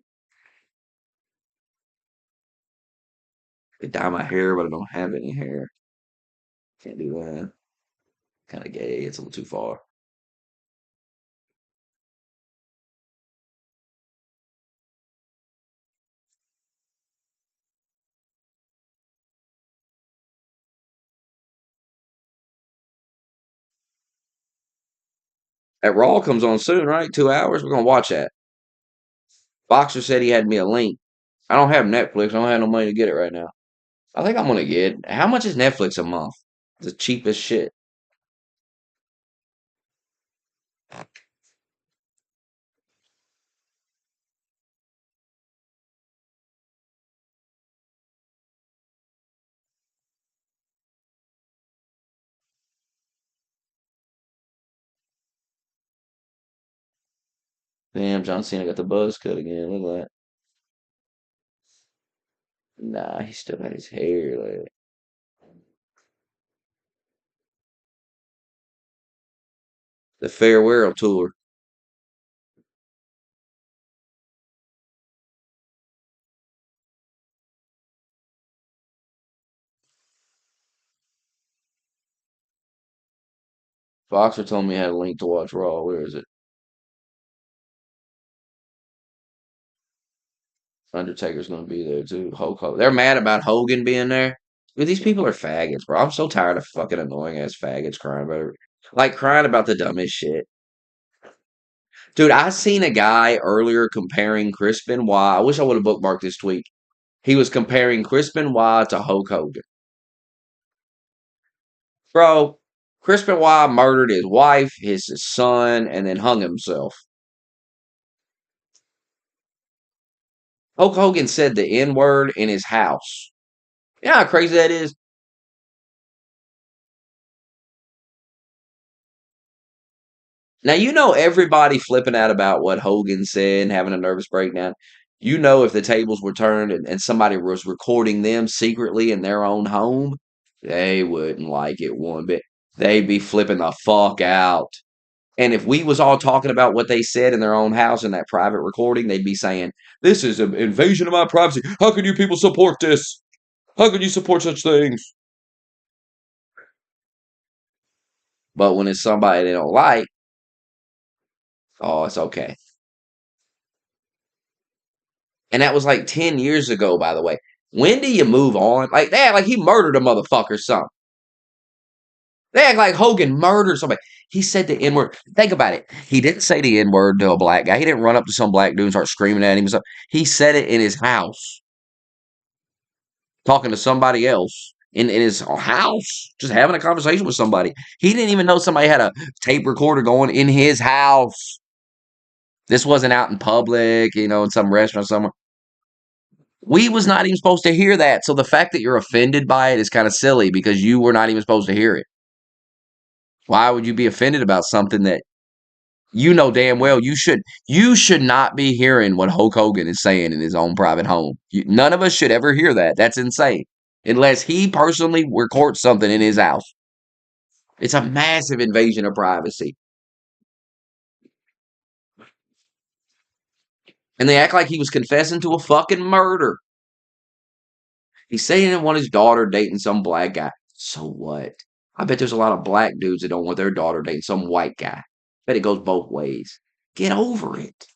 I could dye my hair, but I don't have any hair. Can't do that. Kind of gay. It's a little too far. That Raw comes on soon, right? 2 hours. We're gonna watch that. Boxer said he had me a link. I don't have Netflix. I don't have no money to get it right now. I think I'm gonna get. How much is Netflix a month? The cheapest shit. Damn, John Cena got the buzz cut again. Look at that. Nah, he still got his hair. Like, the farewell tour. Boxer told me I had a link to watch Raw. Where is it? Undertaker's gonna be there too. Hulk Hogan. They're mad about Hogan being there. Dude, these people are faggots, bro. I'm so tired of fucking annoying ass faggots crying about it. Like crying about the dumbest shit. Dude, I seen a guy earlier comparing Chris Benoit. I wish I would have bookmarked this tweet. He was comparing Chris Benoit to Hulk Hogan. Bro, Chris Benoit murdered his wife, his son, and then hung himself. Hulk Hogan said the N word in his house. You know how crazy that is? Now, you know everybody flipping out about what Hogan said and having a nervous breakdown. You know if the tables were turned and somebody was recording them secretly in their own home, They wouldn't like it one bit. They'd be flipping the fuck out. And if we was all talking about what they said in their own house in that private recording, they'd be saying, "This is an invasion of my privacy. How can you people support this? How can you support such things?" But when it's somebody they don't like, oh, it's okay. And that was like 10 years ago, by the way. When do you move on? Like, they act like he murdered a motherfucker or something. They act like Hogan murdered somebody. He said the N word. Think about it. He didn't say the N word to a black guy. He didn't run up to some black dude and start screaming at him. He said it in his house, talking to somebody else in his house, just having a conversation with somebody. He didn't even know somebody had a tape recorder going in his house. This wasn't out in public, in some restaurant somewhere. We was not even supposed to hear that. So the fact that you're offended by it is kind of silly because you were not even supposed to hear it. Why would you be offended about something that you know damn well you should not be hearing what Hulk Hogan is saying in his own private home. None of us should ever hear that. That's insane. Unless he personally records something in his house. It's a massive invasion of privacy. And they act like he was confessing to a fucking murder. He said he didn't want his daughter dating some black guy. So what? I bet there's a lot of black dudes that don't want their daughter dating some white guy. Bet it goes both ways. Get over it.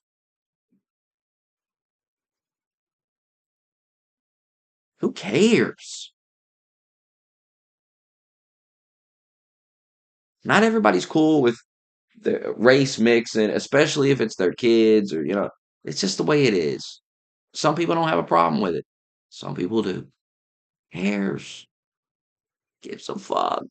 Who cares? Not everybody's cool with the race mixing, especially if it's their kids or. It's just the way it is. Some people don't have a problem with it. Some people do. Cares. Gives a fuck.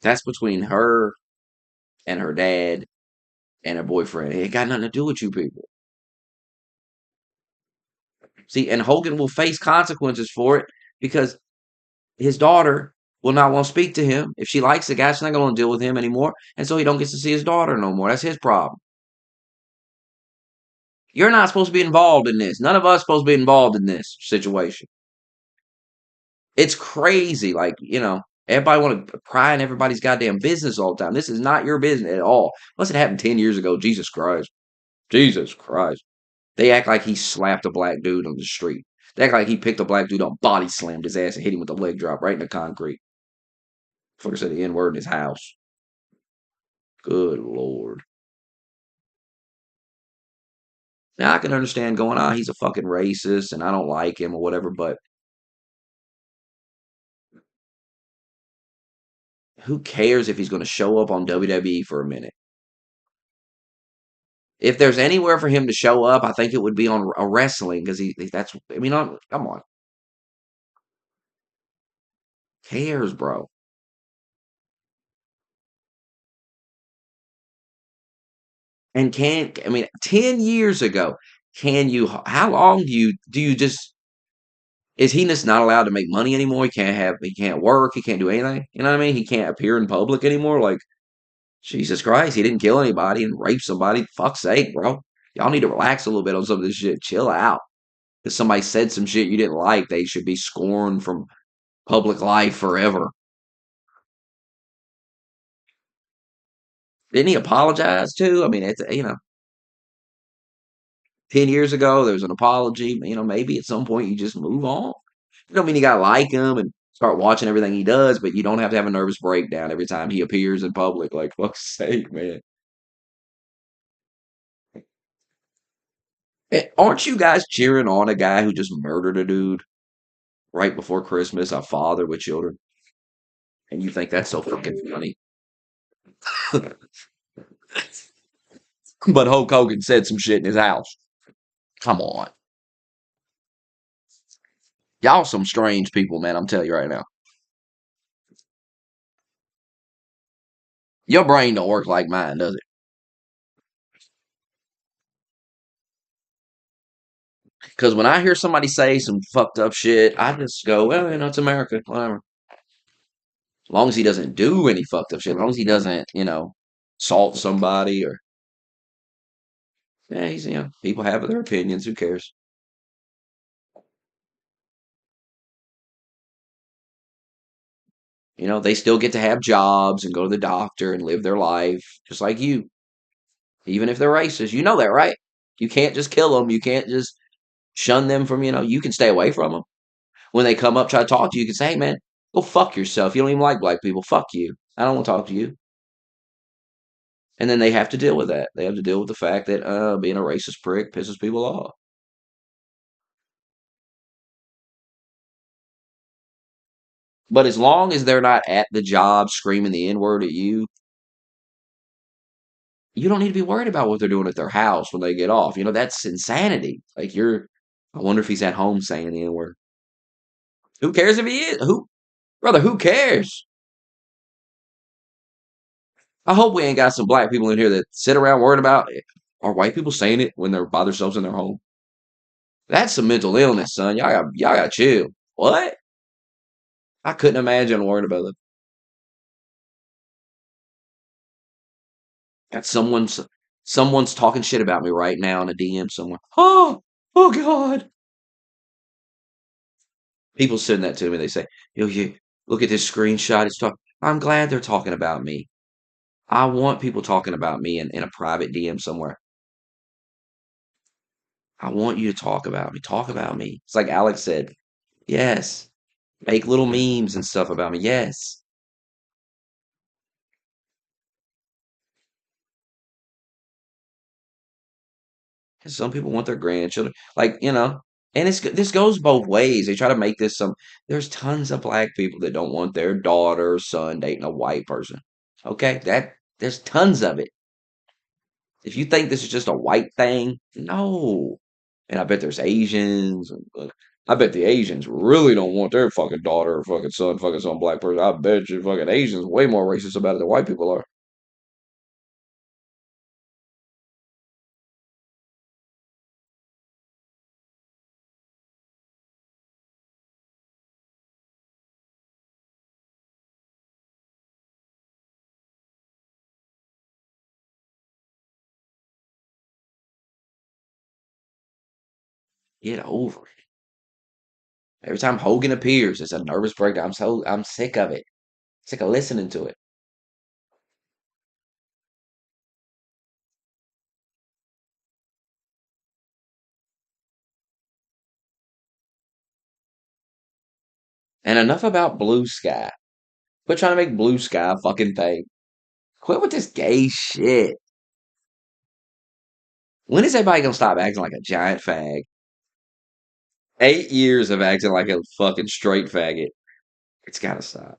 That's between her and her dad and her boyfriend. It ain't got nothing to do with you people. See, and Hogan will face consequences for it because his daughter will not want to speak to him. If she likes the guy, she's not going to deal with him anymore. And so he don't get to see his daughter no more. That's his problem. You're not supposed to be involved in this. None of us supposed to be involved in this situation. It's crazy. Like, everybody want to pry in everybody's goddamn business all the time. This is not your business at all. Unless it happened 10 years ago. Jesus Christ. Jesus Christ. They act like he slapped a black dude on the street. They act like he picked a black dude up, body slammed his ass, and hit him with a leg drop right in the concrete. Fucker said the N word in his house. Good Lord. Now I can understand going, he's a fucking racist and I don't like him or whatever, but who cares if he's going to show up on WWE for a minute? If there's anywhere for him to show up, I think it would be on a wrestling because come on. Cares, bro. And 10 years ago, how long do you just, is he just not allowed to make money anymore? He can't work, he can't do anything. You know what I mean? He can't appear in public anymore. Like, Jesus Christ, he didn't kill anybody and rape somebody. Fuck's sake, bro. Y'all need to relax a little bit on some of this shit. Chill out. If somebody said some shit you didn't like, they should be scorned from public life forever. Didn't he apologize too? It's 10 years ago, there was an apology. Maybe at some point you just move on. You don't mean you gotta like him and start watching everything he does, but you don't have to have a nervous breakdown every time he appears in public. Like, fuck's sake, man. Aren't you guys cheering on a guy who just murdered a dude right before Christmas, a father with children? And you think that's so fucking funny? But Hulk Hogan said some shit in his house. Come on. Y'all some strange people, man. I'm telling you right now. Your brain don't work like mine, does it? Because when I hear somebody say some fucked up shit, I just go, well, it's America, whatever. As long as he doesn't do any fucked up shit, as long as he doesn't, assault somebody or Yeah, people have their opinions. Who cares? They still get to have jobs and go to the doctor and live their life just like you, even if they're racist. You know that, right? You can't just kill them. You can't just shun them from, you can stay away from them. When they come up, try to talk to you, you can say, hey, man, go fuck yourself. You don't even like black people. Fuck you. I don't want to talk to you. And then they have to deal with that. They have to deal with the fact that being a racist prick pisses people off. But as long as they're not at the job screaming the N word at you, you don't need to be worried about what they're doing at their house when they get off. That's insanity. Like I wonder if he's at home saying the N word. Who cares if he is? Brother, who cares? I hope we ain't got some black people in here that sit around worried about are white people saying it when they're by themselves in their home. That's some mental illness, son. Y'all got chill. What? I couldn't imagine worrying about it. Got someone's talking shit about me right now in a DM somewhere. Oh God. People send that to me. They say, yo, you look at this screenshot. I'm glad they're talking about me. I want people talking about me in a private DM somewhere. I want you to talk about me. Talk about me. It's like Alex said. Yes. Make little memes and stuff about me. Yes. And some people want their grandchildren. Like, and this goes both ways. They try to make this there's tons of black people that don't want their daughter or son dating a white person. Okay? There's tons of it. If you think this is just a white thing, no. And I bet there's Asians. I bet the Asians really don't want their fucking daughter or fucking son fucking some black person. I bet you fucking Asians way more racist about it than white people are. Get over it. Every time Hogan appears, it's a nervous breakdown. I'm sick of it. Sick of listening to it. And enough about Blue Sky. Quit trying to make Blue Sky a fucking thing. Quit with this gay shit. When is everybody gonna stop acting like a giant fag? 8 years of acting like a fucking straight faggot. It's gotta stop.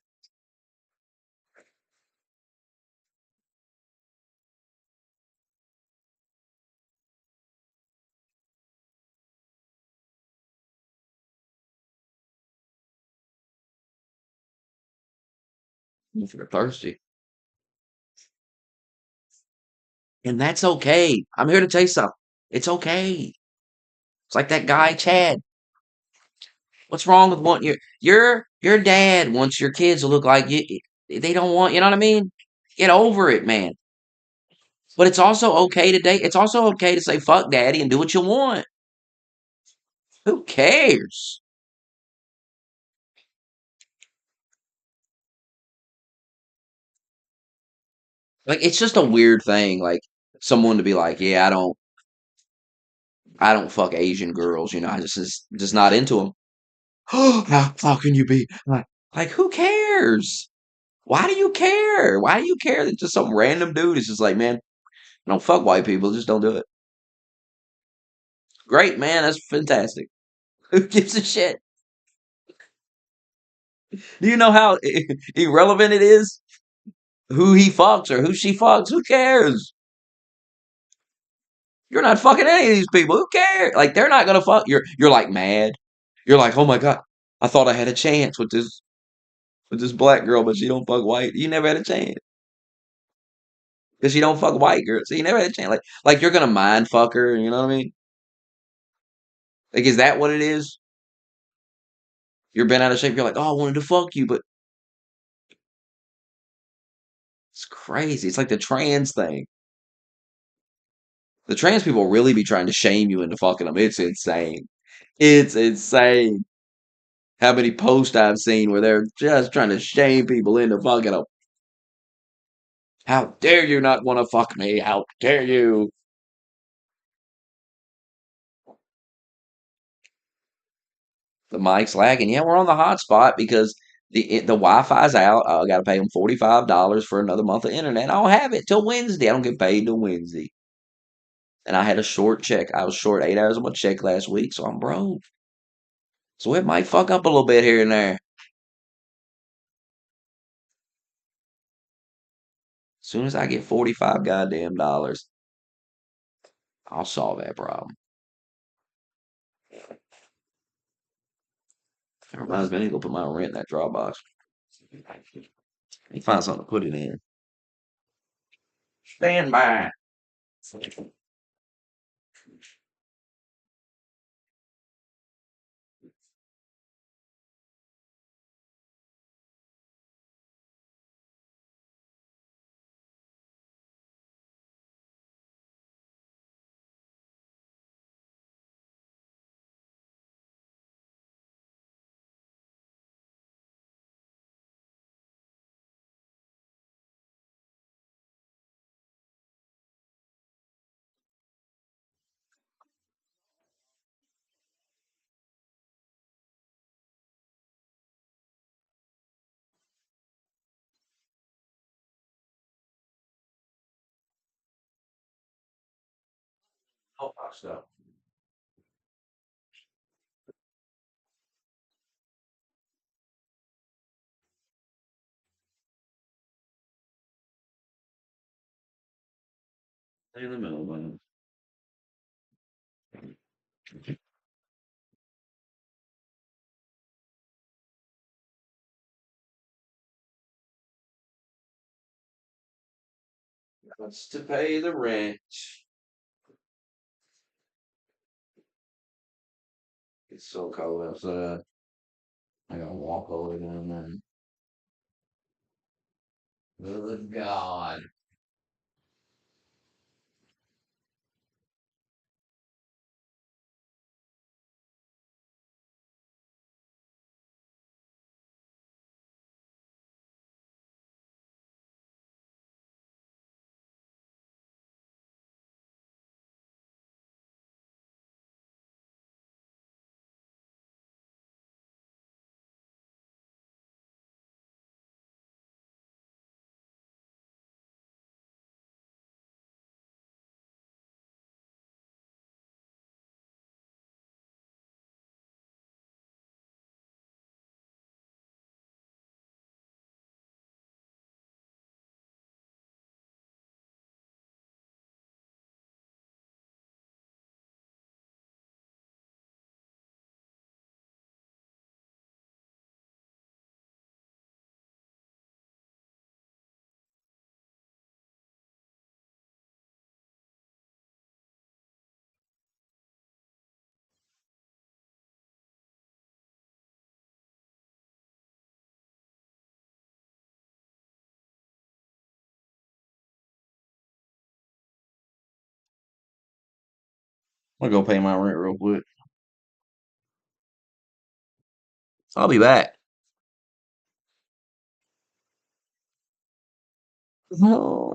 If you're thirsty. And that's okay. I'm here to tell you something. It's okay. It's like that guy, Chad. What's wrong with wanting your dad wants your kids to look like you? They don't want, you know what I mean? Get over it, man. But it's also okay to date. It's also okay to say fuck daddy and do what you want. Who cares? Like it's just a weird thing. Like someone to be like, yeah, I don't fuck Asian girls. I just not into them. How can you be like? Who cares? Why do you care? Why do you care that just some random dude is just like, man, I don't fuck white people. Just don't do it. Great, man. That's fantastic. Who gives a shit? Do you know how irrelevant it is? Who he fucks or who she fucks? Who cares? You're not fucking any of these people. Who cares? Like they're not gonna fuck. You're like mad. You're like, oh my god, I thought I had a chance with this black girl, but she don't fuck white. You never had a chance because she don't fuck white girls. So you never had a chance. Like you're gonna mind fuck her. You know what I mean? Like, is that what it is? You're bent out of shape. You're like, oh, I wanted to fuck you, but it's crazy. It's like the trans thing. The trans people really be trying to shame you into fucking them. It's insane. It's insane how many posts I've seen where they're just trying to shame people into fucking them. How dare you not want to fuck me? How dare you? The mic's lagging. Yeah, we're on the hotspot because the Wi-Fi's out. I got to pay them $45 for another month of internet. I don't have it till Wednesday. I don't get paid till Wednesday. And I had a short check. I was short 8 hours of my check last week, so I'm broke. So it might fuck up a little bit here and there. As soon as I get 45 goddamn dollars, I'll solve that problem. It reminds me, I need to go put my rent in that Dropbox. Let me find something to put it in. Stand by. Oh, my stuff. In the middle, man. That's to pay the rent. It's so cold outside. I gotta walk all the way down there. Good God. I'm gonna go pay my rent real quick. I'll be back. Oh.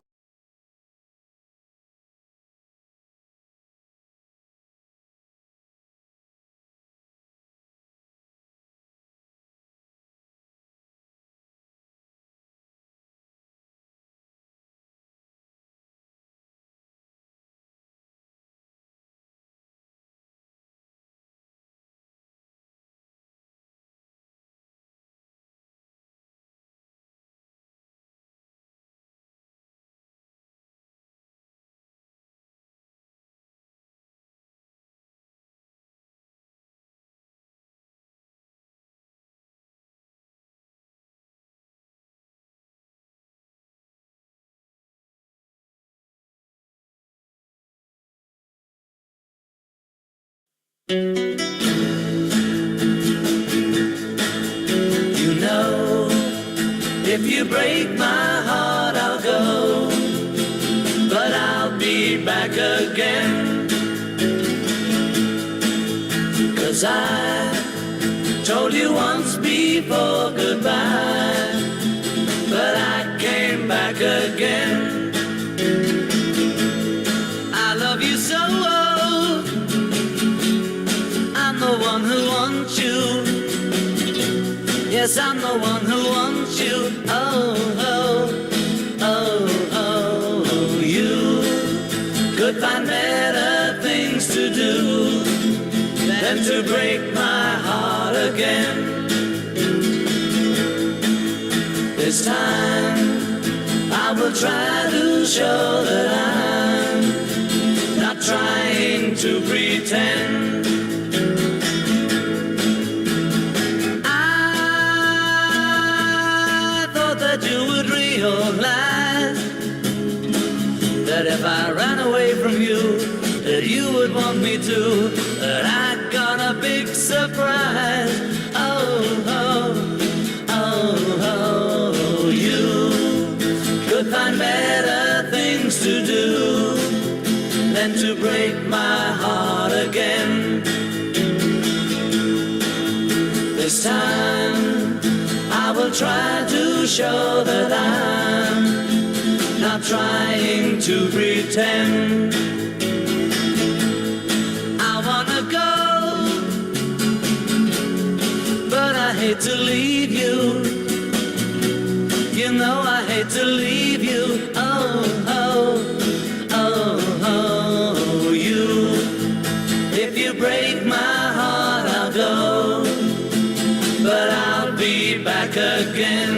You know, if you break my heart, I'll go, but I'll be be back again. 'Cause I told you once before goodbye, but I came back again. I love you so, I'm the one who wants you. Yes, I'm the one who wants you. Oh, oh, oh, oh, you could find better things to do than to break my heart again. This time I will try to show that I'm not trying to pretend. I thought that you would realize that if I ran away from you, that you would want me to, that I got a big surprise. Oh, oh, oh, oh, you could find better things to do than to break my heart again. This time I will try to show that I'm not trying to pretend. I wanna go, but I hate to leave you. You know I hate to leave you. Oh, oh, oh, oh, you. If you break my heart, I'll go, but I'll be back again.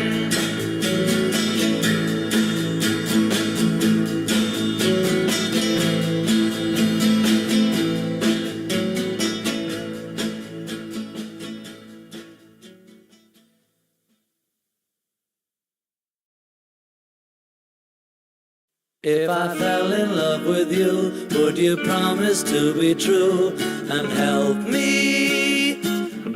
If I fell in love with you, would you promise to be true and help me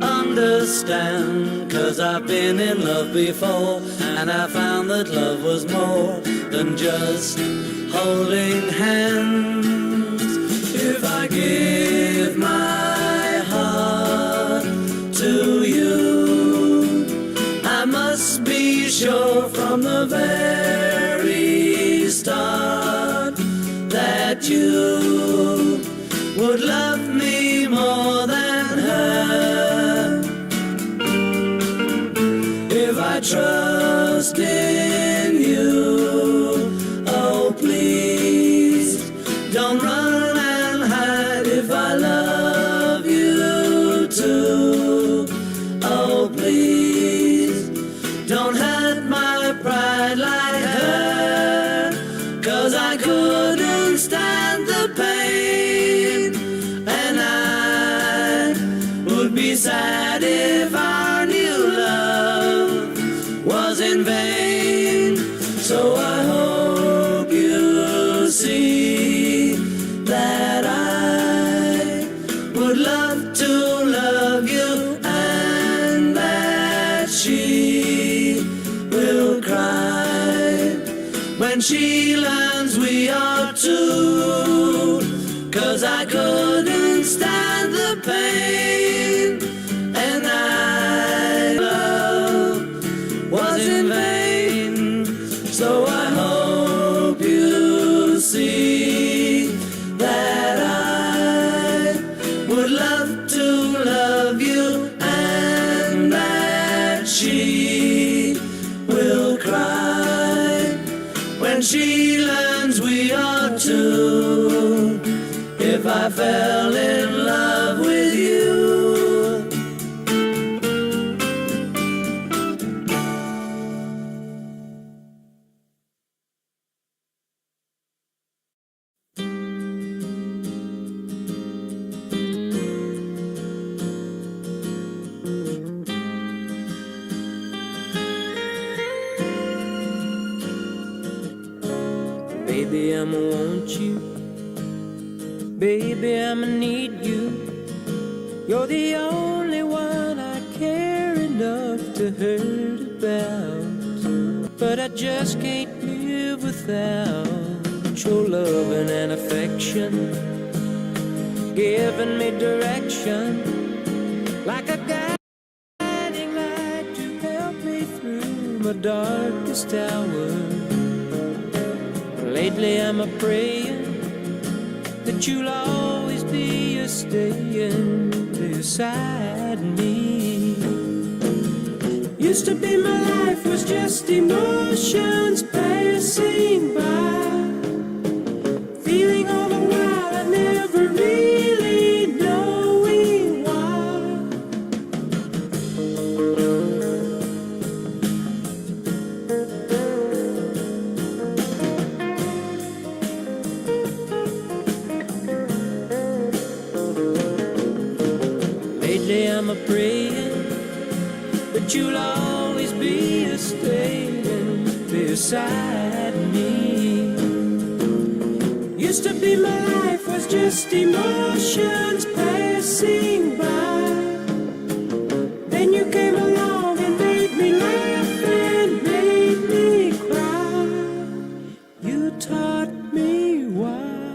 understand? 'Cause I've been in love before, and I found that love was more than just holding hands. If I give my heart to you, I must be sure from the very start that you would love me more than her. If I trust in you, oh please don't run and hide. If I love you too, oh please don't hurt my pride like her. 'Cause I couldn't stand the pain, and I would be sad if our new love was in vain. So I hope you see that I would love to love you, and that she will cry when she learns we are two. 'Cause I couldn't stand the pain, and I love was in vain. So I hope you see that I would love to love you, and that she will cry when she learns we are two. If I fell in love with you. Baby, I'ma want you. Baby, I'ma need you. You're the only one I care enough to hurt about, but I just can't live without. mutual loving and affection, giving me direction like a guiding light to help me through my darkest hour. Lately I'm a praying that you'll always be a staying beside me. Used to be my life was just emotions passing by, feeling all the while I never really knowing why. Lately I'm a praying that you'll always be a staying beside me. Used to be my life was just emotions passing by. Then you came along and made me laugh and made me cry. You taught me why.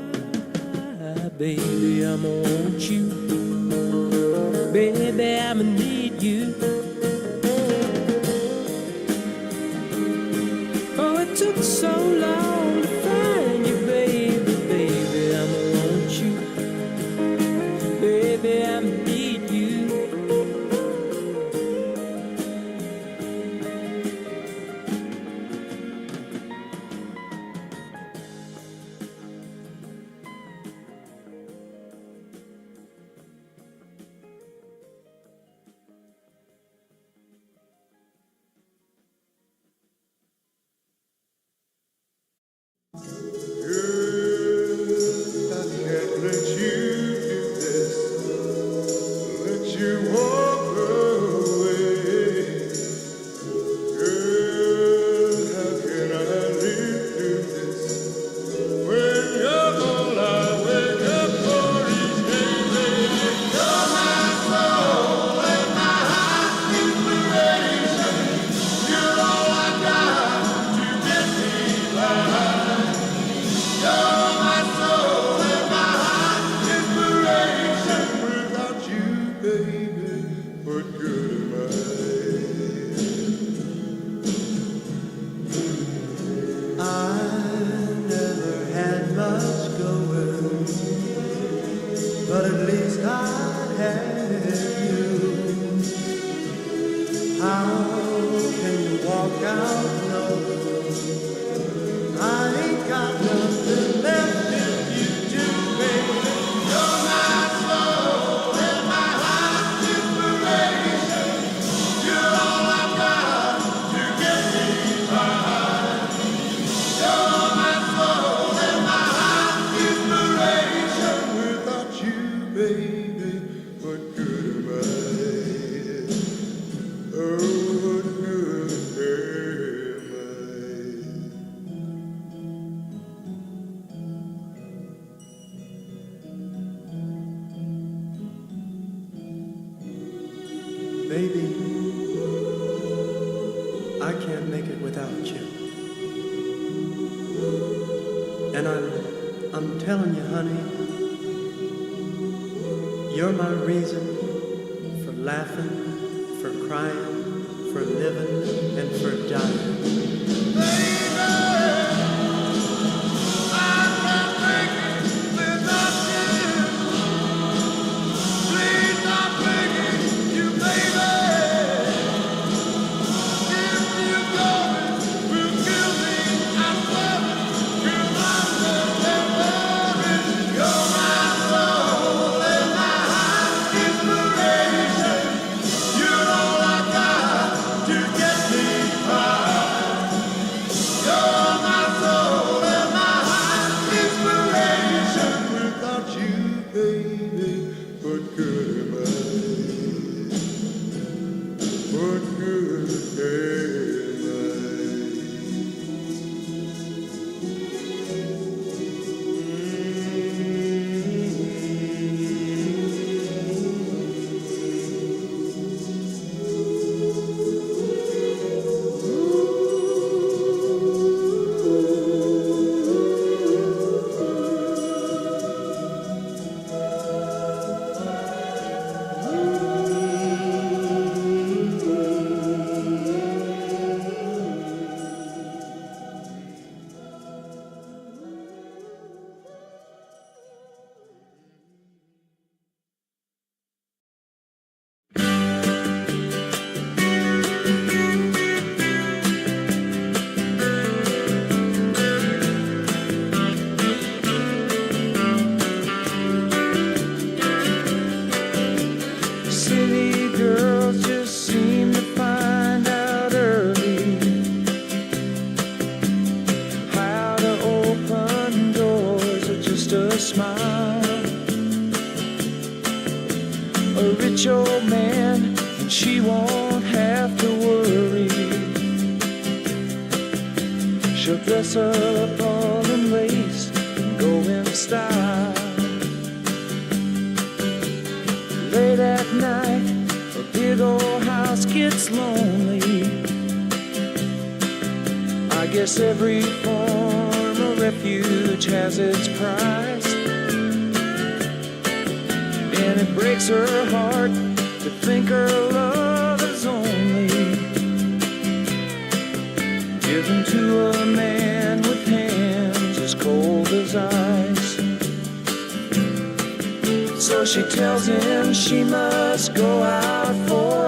Baby, I'ma want you. Baby, I'ma need you. Oh, it took so long to find you, baby. Baby, I'ma want you. Baby, I'ma need you. But at least I had you. How can you walk out knowing I ain't got nothing left if you do, baby? You're my soul and my heart's inspiration. You're all I've got to get me by. You're my soul and my heart's inspiration. Without you, baby, what good am I? Oh, what good am I? Baby, I can't make it without you. And I'm telling you, honey, you're my reason for laughing, for crying, for living, and for dying. dress up all in lace and go in style. Late at night, a big old house gets lonely. I guess every form of refuge has its price, and it breaks her heart to think her love is only given to a man with hands as cold as ice. So she tells him she must go out for